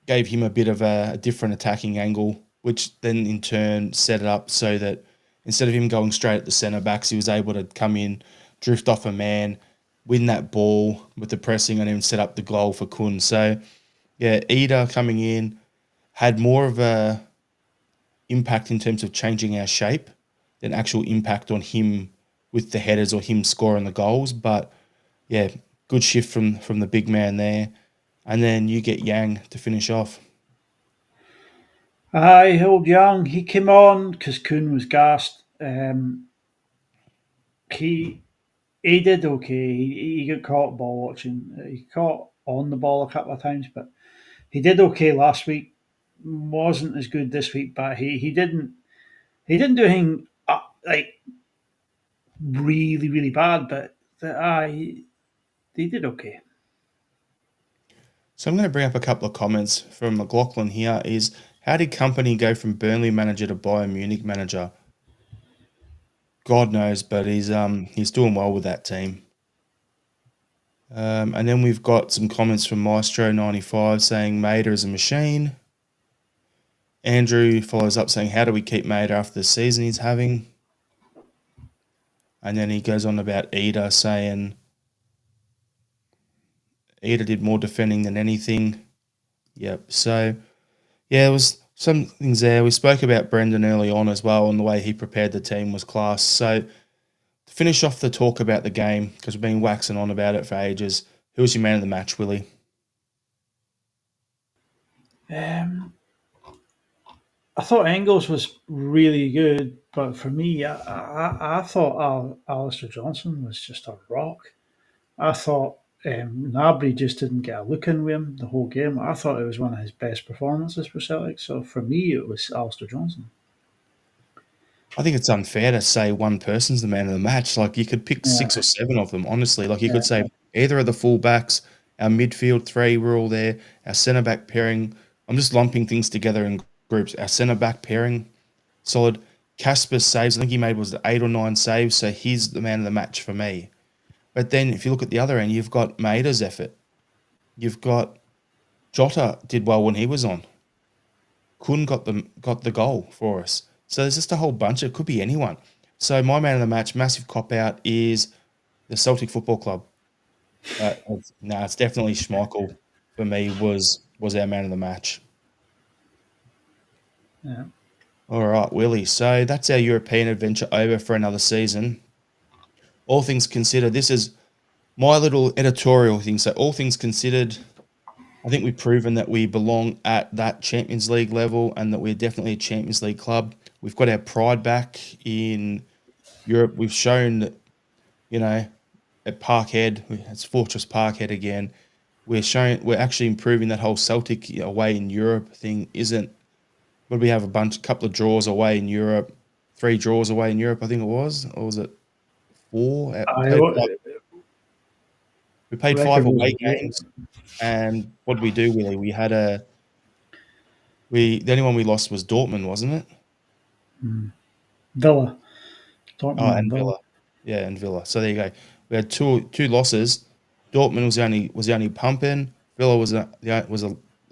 gave him a bit of a different attacking angle, which then in turn set it up so that instead of him going straight at the centre backs, he was able to come in, drift off a man, win that ball with the pressing and then set up the goal for Kun. So yeah, Ida coming in had more of a impact in terms of changing our shape than actual impact on him with the headers or him scoring the goals. But yeah, good shift from the big man there. And then you get Yang to finish off. I held Young. He came on because Kuhn was gassed. He he did okay. He got caught ball watching. He caught on the ball a couple of times, but he did okay last week. Wasn't as good this week, but he didn't do anything like really bad. But he did okay. So I'm going to bring up a couple of comments from McLaughlin here is, how did Company go from Burnley manager to Bayern Munich manager? God knows, but he's doing well with that team. And then we've got some comments from Maestro95 saying Maida is a machine. Andrew follows up saying, how do we keep Maida after the season he's having? And then he goes on about Ida, saying Ida did more defending than anything. Yep. So, yeah, there was some things there. We spoke about Brendan early on as well, and the way he prepared the team was class. So, to finish off the talk about the game, because we've been waxing on about it for ages, who was your man of the match, Willie? I thought Engels was really good, but for me, I thought Alistair Johnson was just a rock. I thought Nabry just didn't get a look in with him the whole game. I thought it was one of his best performances for Celtic. So for me, it was Alistair Johnson. I think it's unfair to say one person's the man of the match. Like, you could pick Yeah, 6 or 7 of them, honestly. Like, you yeah. could say either of the fullbacks, our midfield 3 were all there, our centre back pairing. I'm just lumping things together in groups. Our centre back pairing, solid. Casper's saves, I think he made, was 8 or 9 saves, so he's the man of the match for me. But then if you look at the other end, you've got Maida's effort. You've got Jota did well when he was on. Kun got the goal for us. So there's just a whole bunch. It could be anyone. So my man of the match, massive cop out, is the Celtic Football Club. It's definitely Schmeichel for me. Was our man of the match. Yeah. All right, Willie. So that's our European adventure over for another season. All things considered, this is my little editorial thing. So all things considered, I think we've proven that we belong at that Champions League level and that we're definitely a Champions League club. We've got our pride back in Europe. We've shown that, at Parkhead, it's Fortress Parkhead again. We're actually improving that whole Celtic away in Europe thing. But we have a couple of draws away in Europe, 3 draws away in Europe, I think it was, or was it 4? We played 5 Record was away games, and what did we do, Willie? The only one we lost was Dortmund, wasn't it? Villa. Oh, Dortmund and and Villa. Villa. Yeah, and Villa. So there you go. We had two losses. Dortmund was the only pumping. Villa was the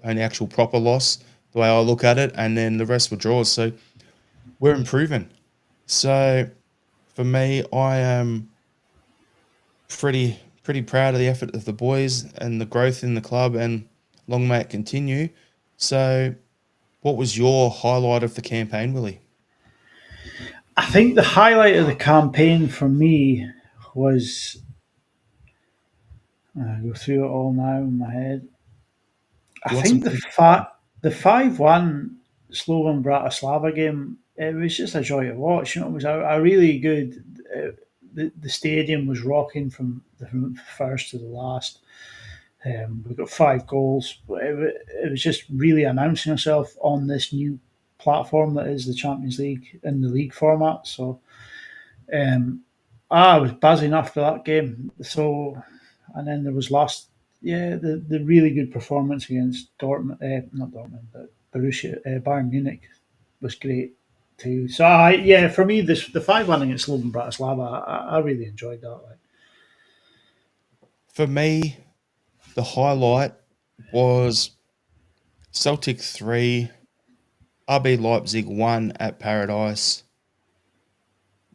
only actual proper loss, the way I look at it, and then the rest were draws. So we're improving. So for me, I am pretty proud of the effort of the boys and the growth in the club, and long may it continue. So, what was your highlight of the campaign, Willie? I think the highlight of the campaign for me was, I go through it all now in my head. Do I you want some? think the 5-1 Slovan Bratislava game, it was just a joy to watch. It was a really good. The stadium was rocking from first to the last. We got 5 goals. It was just really announcing yourself on this new platform that is the Champions League in the league format. So I was buzzing after that game. So, and then there was the really good performance against Dortmund, not Dortmund, but Bayern Munich was great too. So, for me, the 5-1 against Slovan Bratislava, I really enjoyed that. For me, the highlight was Celtic 3, RB Leipzig 1 at Paradise.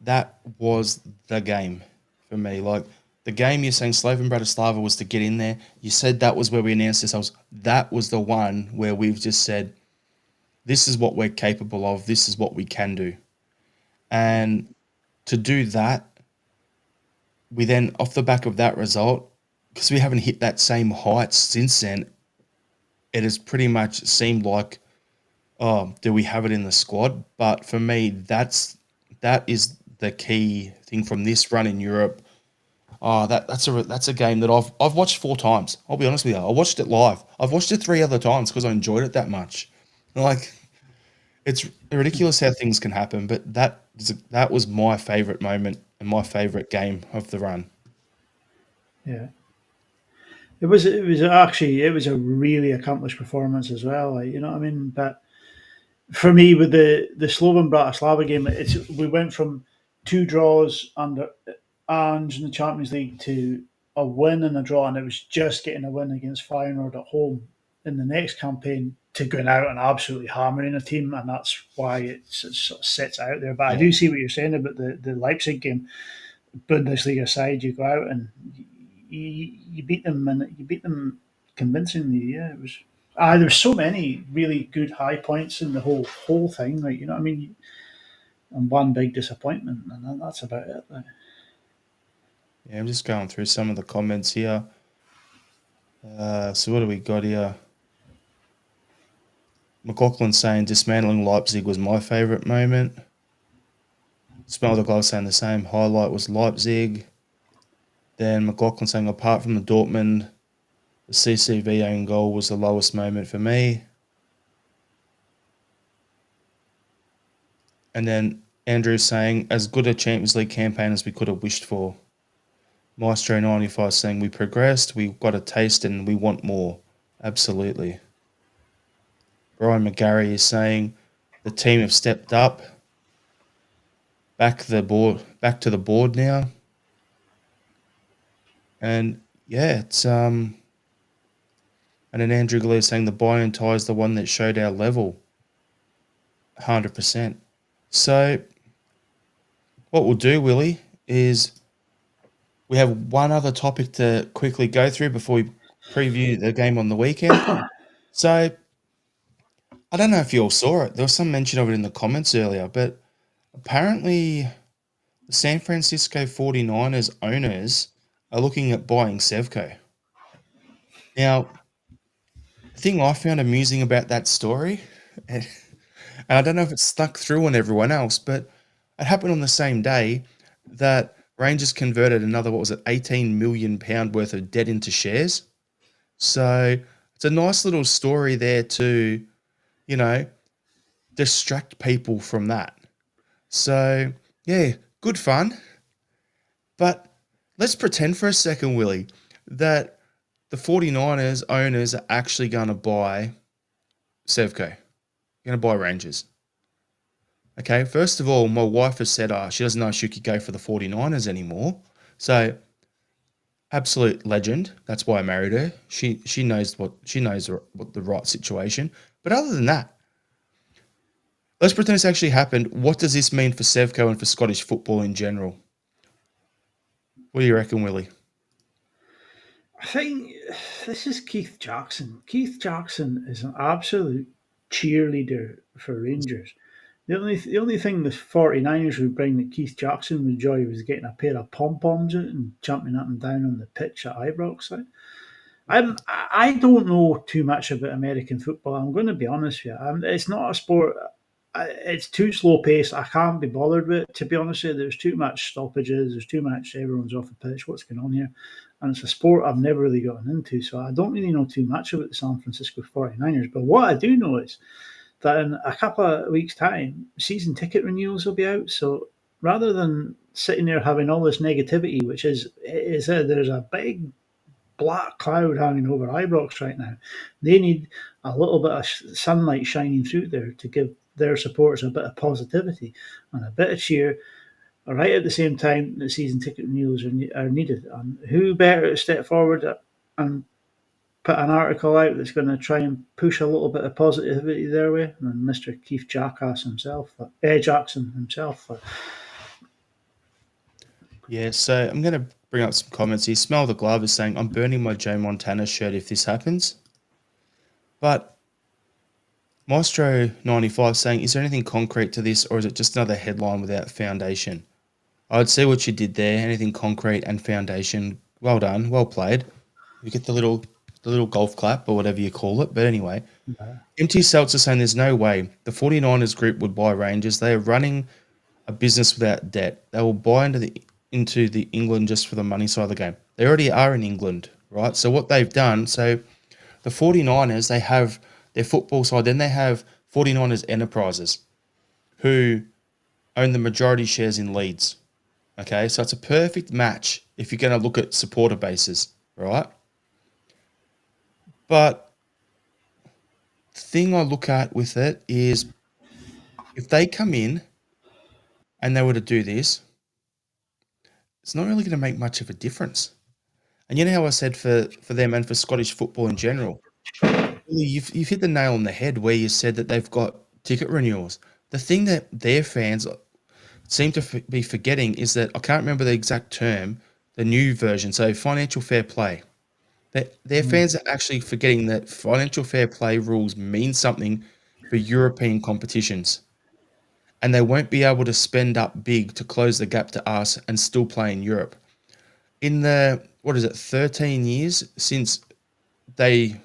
That was the game for me. Like, the game you're saying Slovan Bratislava was to get in there. You said that was where we announced ourselves. That was the one where we've just said, this is what we're capable of. This is what we can do. And to do that, we then, off the back of that result, because we haven't hit that same height since then, it has pretty much seemed like, oh, do we have it in the squad? But for me, that is the key thing from this run in Europe. Oh, that's a game that I've watched 4 times. I'll be honest with you. I watched it live. I've watched it 3 other times because I enjoyed it that much. Like, it's ridiculous how things can happen, but that was my favorite moment and my favorite game of the run. Yeah. It was a really accomplished performance as well. Like, you know what I mean? But for me, with the Slovan Bratislava game, we went from two draws under Ange in the Champions League to a win and a draw, and it was just getting a win against Feyenoord at home in the next campaign to going out and absolutely hammering a team, and that's why it sort of sits out there. But I Yeah. do see what you're saying about the Leipzig game. Bundesliga side, you go out and you beat them, and you beat them convincingly. Yeah, it was. There's so many really good high points in the whole thing. Like, you know what I mean? And one big disappointment, and that's about it. Like. Yeah, I'm just going through some of the comments here. So what do we got here? McLaughlin saying dismantling Leipzig was my favourite moment. Smell the Glove saying the same. Highlight was Leipzig. Then McLaughlin saying apart from the Dortmund, the CCV own goal was the lowest moment for me. And then Andrew saying as good a Champions League campaign as we could have wished for. Maestro 95 saying we progressed, we got a taste and we want more. Absolutely. Brian McGarry is saying the team have stepped up. Back to the board now. And yeah, it's and then Andrew Galea saying the Bayern tie is the one that showed our level. 100%. So what we'll do, Willie, is we have one other topic to quickly go through before we preview the game on the weekend. So I don't know if you all saw it. There was some mention of it in the comments earlier, but apparently the San Francisco 49ers owners are looking at buying Sevco. Now, the thing I found amusing about that story, and I don't know if it stuck through on everyone else, but it happened on the same day that Rangers converted another, what was it, £18 million worth of debt into shares. So it's a nice little story there to, you know, distract people from that. So, yeah, good fun. But let's pretend for a second, Willie, that the 49ers owners are actually going to buy Sevco, going to buy Rangers. Okay, first of all, my wife has said she doesn't know if she could go for the 49ers anymore. So, absolute legend. That's why I married her. She knows what the right situation. But other than that, let's pretend this actually happened. What does this mean for Sevco and for Scottish football in general? What do you reckon, Willie? I think this is Keith Jackson. Keith Jackson is an absolute cheerleader for Rangers. The only thing the 49ers would bring that Keith Jackson would enjoy was getting a pair of pom poms out and jumping up and down on the pitch at Ibrox. I don't know too much about American football. I'm going to be honest with you. It's not a sport. It's too slow paced. I can't be bothered with it. To be honest with you, there's too much stoppages. There's too much. Everyone's off the pitch. What's going on here? And it's a sport I've never really gotten into. So I don't really know too much about the San Francisco 49ers. But what I do know is that in a couple of weeks' time, season ticket renewals will be out. So rather than sitting there having all this negativity, which is there's a big black cloud hanging over Ibrox right now. They need a little bit of sunlight shining through there to give their supporters a bit of positivity and a bit of cheer. Right at the same time, the season ticket renewals are needed. And who better to step forward and put an article out that's going to try and push a little bit of positivity their way than Mr. Keith Jackson himself. Yeah, so I'm going to bring up some comments here. Smell the Glove is saying, I'm burning my Joe Montana shirt if this happens. But Maestro 95 saying, is there anything concrete to this or is it just another headline without foundation? I'd see what you did there. Anything concrete and foundation. Well done. Well played. You get the little golf clap or whatever you call it. But anyway, MT Seltzer saying there's no way the 49ers group would buy Rangers. They are running a business without debt. They will buy into the England just for the money side of the game. They already are in England, right? So what they've done, so the 49ers, they have their football side, then they have 49ers Enterprises who own the majority shares in Leeds. Okay, so it's a perfect match if you're going to look at supporter bases, right? But the thing I look at with it is if they come in and they were to do this, it's not really going to make much of a difference. And you know how I said for them and for Scottish football in general, really, you've hit the nail on the head where you said that they've got ticket renewals. The thing that their fans seem to be forgetting is that I can't remember the exact term, the new version. So financial fair play. Their fans are actually forgetting that financial fair play rules mean something for European competitions, and they won't be able to spend up big to close the gap to us and still play in Europe. In the what is it, 13 years since they,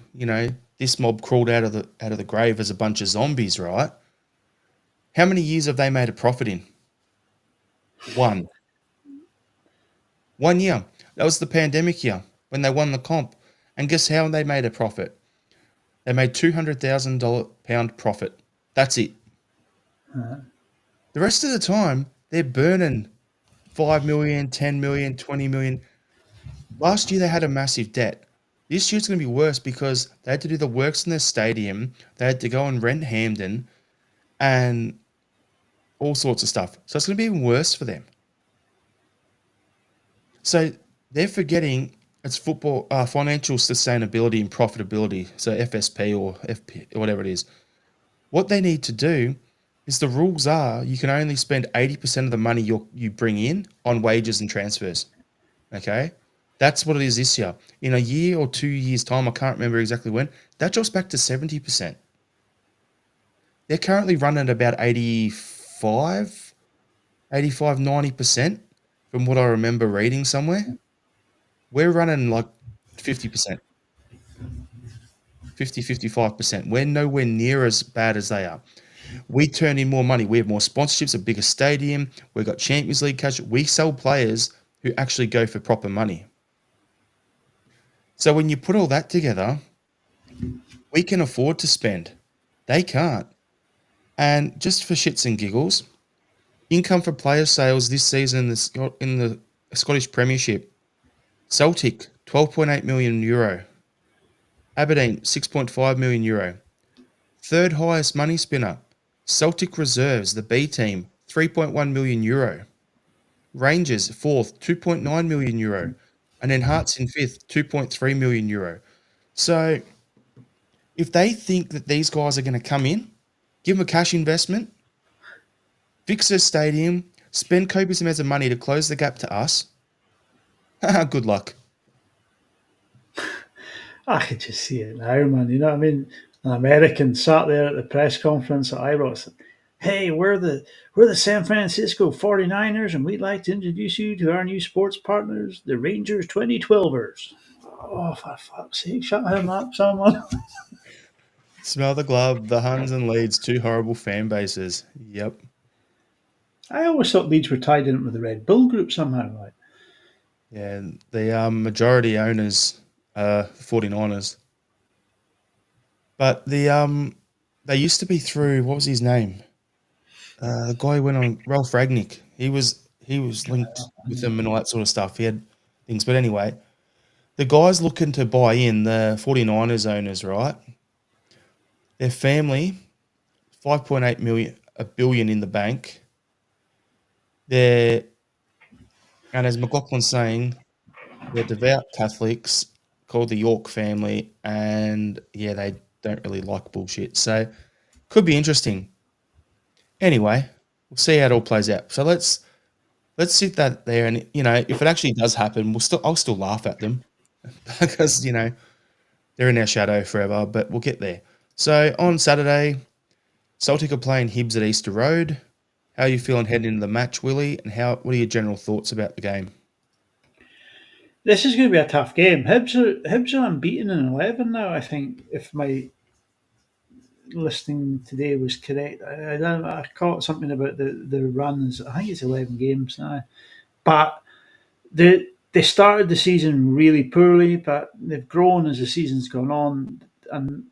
this mob crawled out of the grave as a bunch of zombies, right? How many years have they made a profit in? One. 1 year. That was the pandemic year when they won the comp. And guess how they made a profit? They made $200,000 profit. That's it. The rest of the time, they're burning 5 million, 10 million, 20 million. Last year, they had a massive debt. This year, it's going to be worse because they had to do the works in their stadium. They had to go and rent Hampden and all sorts of stuff. So it's going to be even worse for them. So they're forgetting it's football, financial sustainability and profitability. So FSP or FP, or whatever it is. What they need to do is the rules are you can only spend 80% of the money you bring in on wages and transfers. Okay? That's what it is this year. In a year or 2 years' time, I can't remember exactly when, that drops back to 70%. They're currently running at about 85, 90% from what I remember reading somewhere. We're running like 50%, 50, 55%. We're nowhere near as bad as they are. We turn in more money. We have more sponsorships, a bigger stadium. We've got Champions League cash. We sell players who actually go for proper money. So when you put all that together, we can afford to spend. They can't. And just for shits and giggles, income for player sales this season in the Scottish Premiership, Celtic, 12.8 million euro. Aberdeen, 6.5 million euro. Third highest money spinner, Celtic Reserves, the B team, 3.1 million euro. Rangers, fourth, 2.9 million euro. And then Hearts in fifth, 2.3 million euro. So if they think that these guys are going to come in, give them a cash investment, fix their stadium, spend copious amounts of money to close the gap to us, good luck. I could just see it now, man. You know what I mean? An American sat there at the press conference at Ibrox. Hey, we're the San Francisco 49ers, and we'd like to introduce you to our new sports partners, the Rangers 2012ers. Oh, for fuck's sake, shut him up, someone. Smell the glove, the Huns and Leeds, two horrible fan bases. Yep. I always thought Leeds were tied in with the Red Bull group somehow. Like, Yeah, the majority owners are 49ers. But they used to be through, what was his name? The guy who went on, Ralph Ragnick. He was linked with them and all that sort of stuff. He had things. But anyway, the guys looking to buy in, the 49ers owners, right? Their family, 5.8 million, a billion in the bank. And as McLaughlin's saying, they're devout Catholics called the York family, and yeah, they don't really like bullshit. So could be interesting. Anyway, we'll see how it all plays out. So let's sit that there, and if it actually does happen, I'll still laugh at them because they're in our shadow forever. But we'll get there. So on Saturday, Celtic are playing Hibs at Easter Road. How are you feeling heading into the match, Willie? And what are your general thoughts about the game? this is going to be a tough game. Hibs are unbeaten in 11 now, I think, if my listening today was correct. I caught something about the runs. I think it's 11 games now. But they started the season really poorly, but they've grown as the season's gone on, and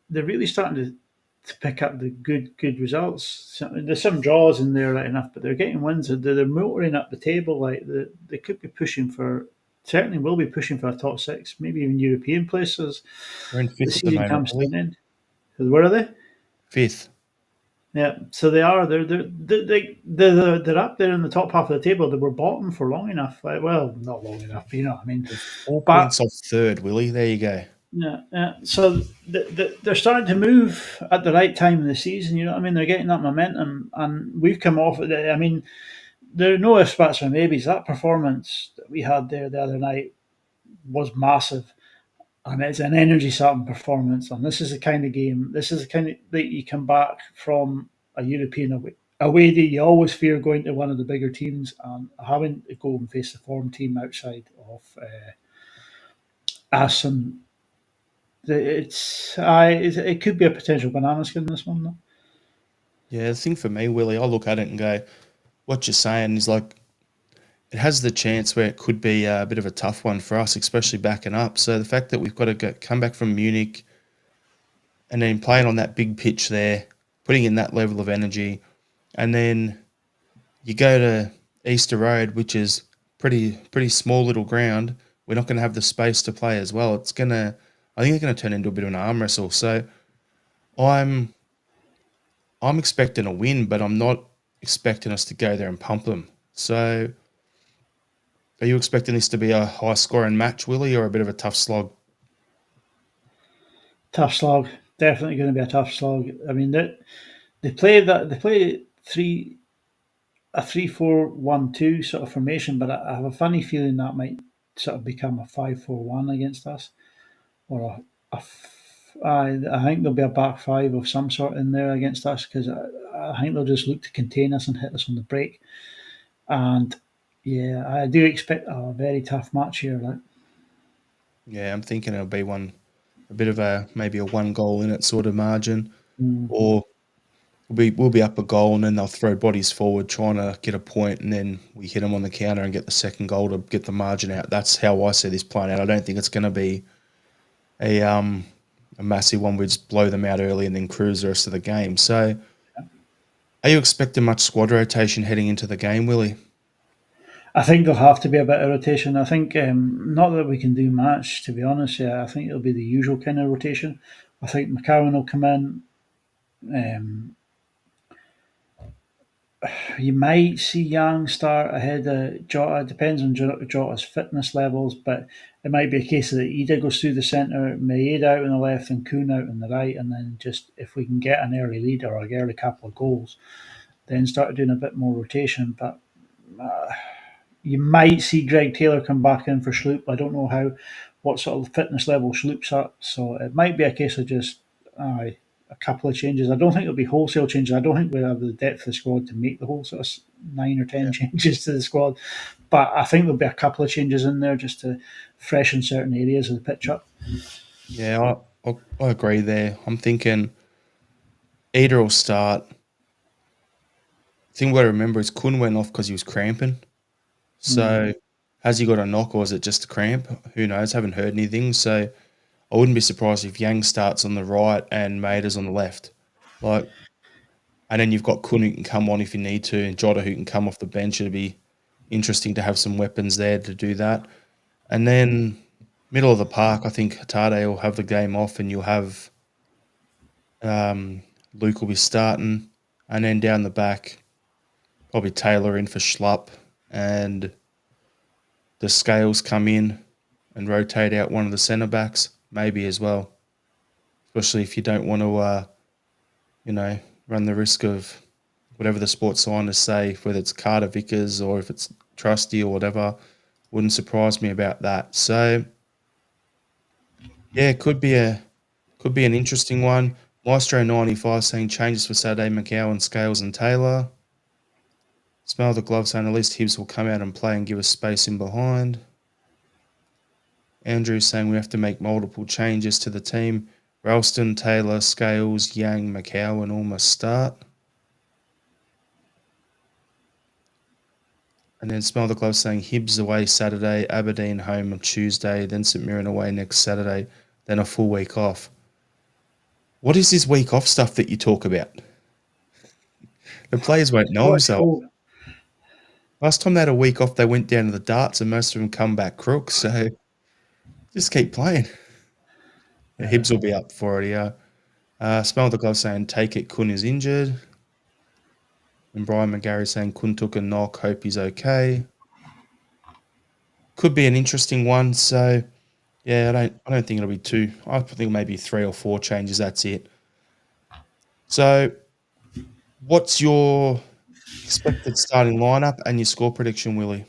they're really starting to pick up the good results. There's some draws in there, right enough, but they're getting wins. They're motoring up the table. Like they could be pushing certainly will be pushing for a top six, maybe even European places. They're in The fifth at the season moment, comes to Willie. an end. Where are they? Fifth. Yeah, so they are. They're up there in the top half of the table. They were bottom for long enough. Well, not long enough, but you know what I mean. They're 4 points But off third, Willie. There you go. yeah, yeah. So they're starting to move at the right time in the season. You know what I mean? They're getting that momentum, and we've come off it. I mean, there are no ifs, buts, or maybes. That performance that we had there the other night was massive. And it's an energy sapping performance. And this is the kind of game, this is the kind of that you come back from a European away day. You always fear going to one of the bigger teams and having to go and face the form team outside of us. And it could be a potential banana skin this one, though. Yeah, the thing for me, Willie, I look at it and go, what you're saying is like, it has the chance where it could be a bit of a tough one for us, especially backing up. So the fact that we've got to come back from Munich and then playing on that big pitch there, putting in that level of energy, and then you go to Easter Road, which is pretty small little ground. We're not going to have the space to play as well. I think it's going to turn into a bit of an arm wrestle. So I'm expecting a win, but I'm not expecting us to go there and pump them. So are you expecting this to be a high scoring match, Willie, or a bit of a tough slog? Tough slog. Definitely going to be a tough slog. I mean, they play a 3-4-1-2 sort of formation, but I have a funny feeling that might sort of become a 5-4-1 against us, or I think there'll be a back five of some sort in there against us because I think they'll just look to contain us and hit us on the break. And yeah, I do expect a very tough match here. Like, Yeah, I'm thinking it'll be a bit of maybe a 1 goal in it sort of margin, or we'll be up a goal and then they'll throw bodies forward trying to get a point, and then we hit them on the counter and get the second goal to get the margin out. That's how I see this playing out. I don't think it's going to be a massive one. We just blow them out early and then cruise the rest of the game. So, are you expecting much squad rotation heading into the game, Willie? I think there'll have to be a bit of rotation. I think not that we can do much, to be honest. Yeah, I think it'll be the usual kind of rotation. I think McCowan will come in. You might see Yang start ahead of Jota. It depends on Jota's fitness levels, but it might be a case that Ida goes through the centre, Maeda out on the left, and Kuhn out on the right, and then just if we can get an early lead or an early couple of goals, then start doing a bit more rotation. But you might see Greg Taylor come back in for Sloop. I don't know what sort of fitness level Sloop's at, so it might be a case of just a couple of changes. I don't think it'll be wholesale changes. I don't think we have the depth of the squad to make the whole sort of 9 or 10 changes to the squad, but I think there'll be a couple of changes in there just to freshen certain areas of the pitch up. Yeah, I agree there. I'm thinking Eder will start. The thing we got to remember is Kun went off because he was cramping. So has he got a knock or is it just a cramp? Who knows? Haven't heard anything. So I wouldn't be surprised if Yang starts on the right and Maeda's on the left. And then you've got Kun who can come on if you need to, and Jota who can come off the bench. It'd be interesting to have some weapons there to do that. And then middle of the park, I think Hatade will have the game off, and you'll have Luke will be starting, and then down the back, probably Taylor in for Schlupp, and the Scales come in and rotate out one of the centre backs, maybe as well. Especially if you don't want to, run the risk of whatever the sports scientists say, whether it's Carter Vickers or if it's Trusty or whatever. Wouldn't surprise me about that. So, yeah, it could be an interesting one. Maestro 95 saying changes for Saturday, McCowan, Scales and Taylor. Smell the glove saying at least Hibs will come out and play and give us space in behind. Andrew saying we have to make multiple changes to the team. Ralston, Taylor, Scales, Yang, McCowan all must start. And then Smell the Glove saying Hibs away Saturday, Aberdeen home on Tuesday, then St Mirren away next Saturday, then a full week off. What is this week off stuff that you talk about? The players won't know themselves. Last time they had a week off, they went down to the darts, and most of them come back crooks. So just keep playing. The Hibs will be up for it. Yeah. Smell the glove saying take it. Kun is injured, and Brian McGarry saying Kun took a knock. Hope he's okay. Could be an interesting one. So yeah, I don't think it'll be two. I think maybe 3 or 4 changes. That's it. So what's your expected starting lineup and your score prediction, Willie?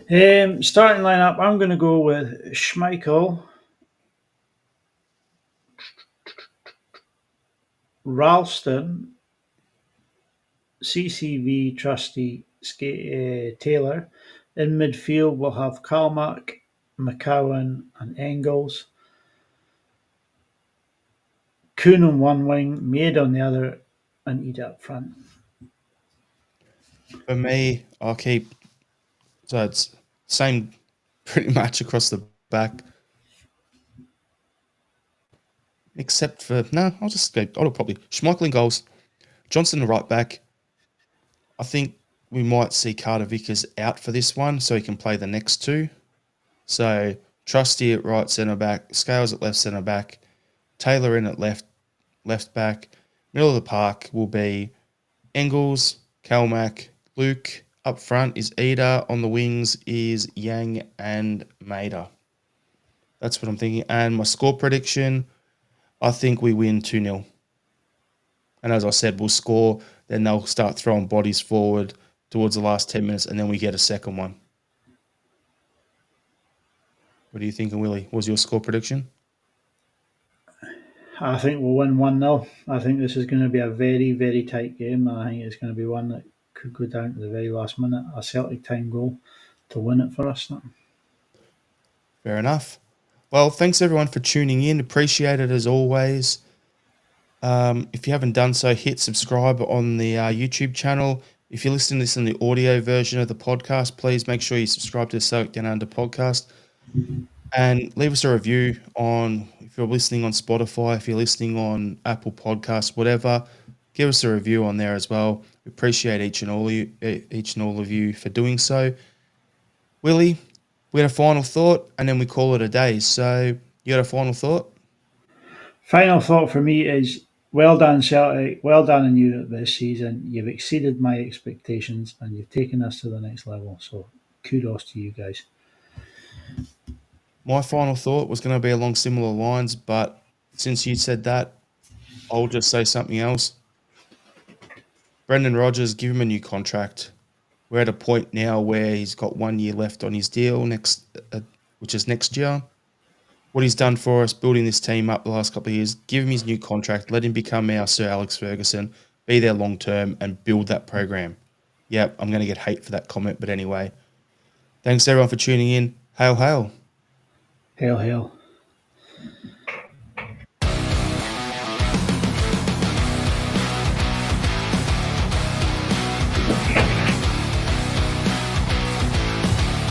Starting lineup, I'm going to go with Schmeichel, Ralston, CCV, Trusty, Taylor. In midfield, we'll have Kalmack, McCowan, and Engels. Kuhn on one wing, Maid on the other, and Ida up front. For me, I'll keep so it's same pretty much across the back. Except for I'll just go. I'll probably Schmeichel in goals, Johnson the right back. I think we might see Carter Vickers out for this one, so he can play the next two. So Trusty at right centre back, Scales at left centre back, Taylor in at left back. Middle of the park will be Engels, Kalmack, Luke. Up front is Ida. On the wings is Yang and Maida. That's what I'm thinking. And my score prediction, I think we win 2-0. And as I said, we'll score, then they'll start throwing bodies forward towards the last 10 minutes, and then we get a second one. What are you thinking, Willie? What was your score prediction? I think we'll win 1-0. I think this is going to be a very, very tight game. I think it's going to be one that could go down to the very last minute. A Celtic time goal to win it for us. Fair enough. Well, thanks everyone for tuning in. Appreciate it as always. If you haven't done so, hit subscribe on the YouTube channel. If you're listening to this in the audio version of the podcast, please make sure you subscribe to the Celtic Down Under podcast and leave us a review on, if you're listening on Spotify, if you're listening on Apple Podcasts, whatever, give us a review on there as well. We appreciate each and all of you for doing so. Willie, we had a final thought and then we call it a day. So you had a final thought? Final thought for me is well done, Celtic. Well done in Europe this season. You've exceeded my expectations and you've taken us to the next level. So kudos to you guys. My final thought was going to be along similar lines, but since you said that, I'll just say something else. Brendan Rodgers, give him a new contract. We're at a point now where he's got 1 year left on his deal, which is next year. What he's done for us, building this team up the last couple of years, give him his new contract, let him become our Sir Alex Ferguson, be there long term, and build that program. Yep, I'm going to get hate for that comment, but anyway. Thanks everyone for tuning in. Hail, hail. Hail, hail.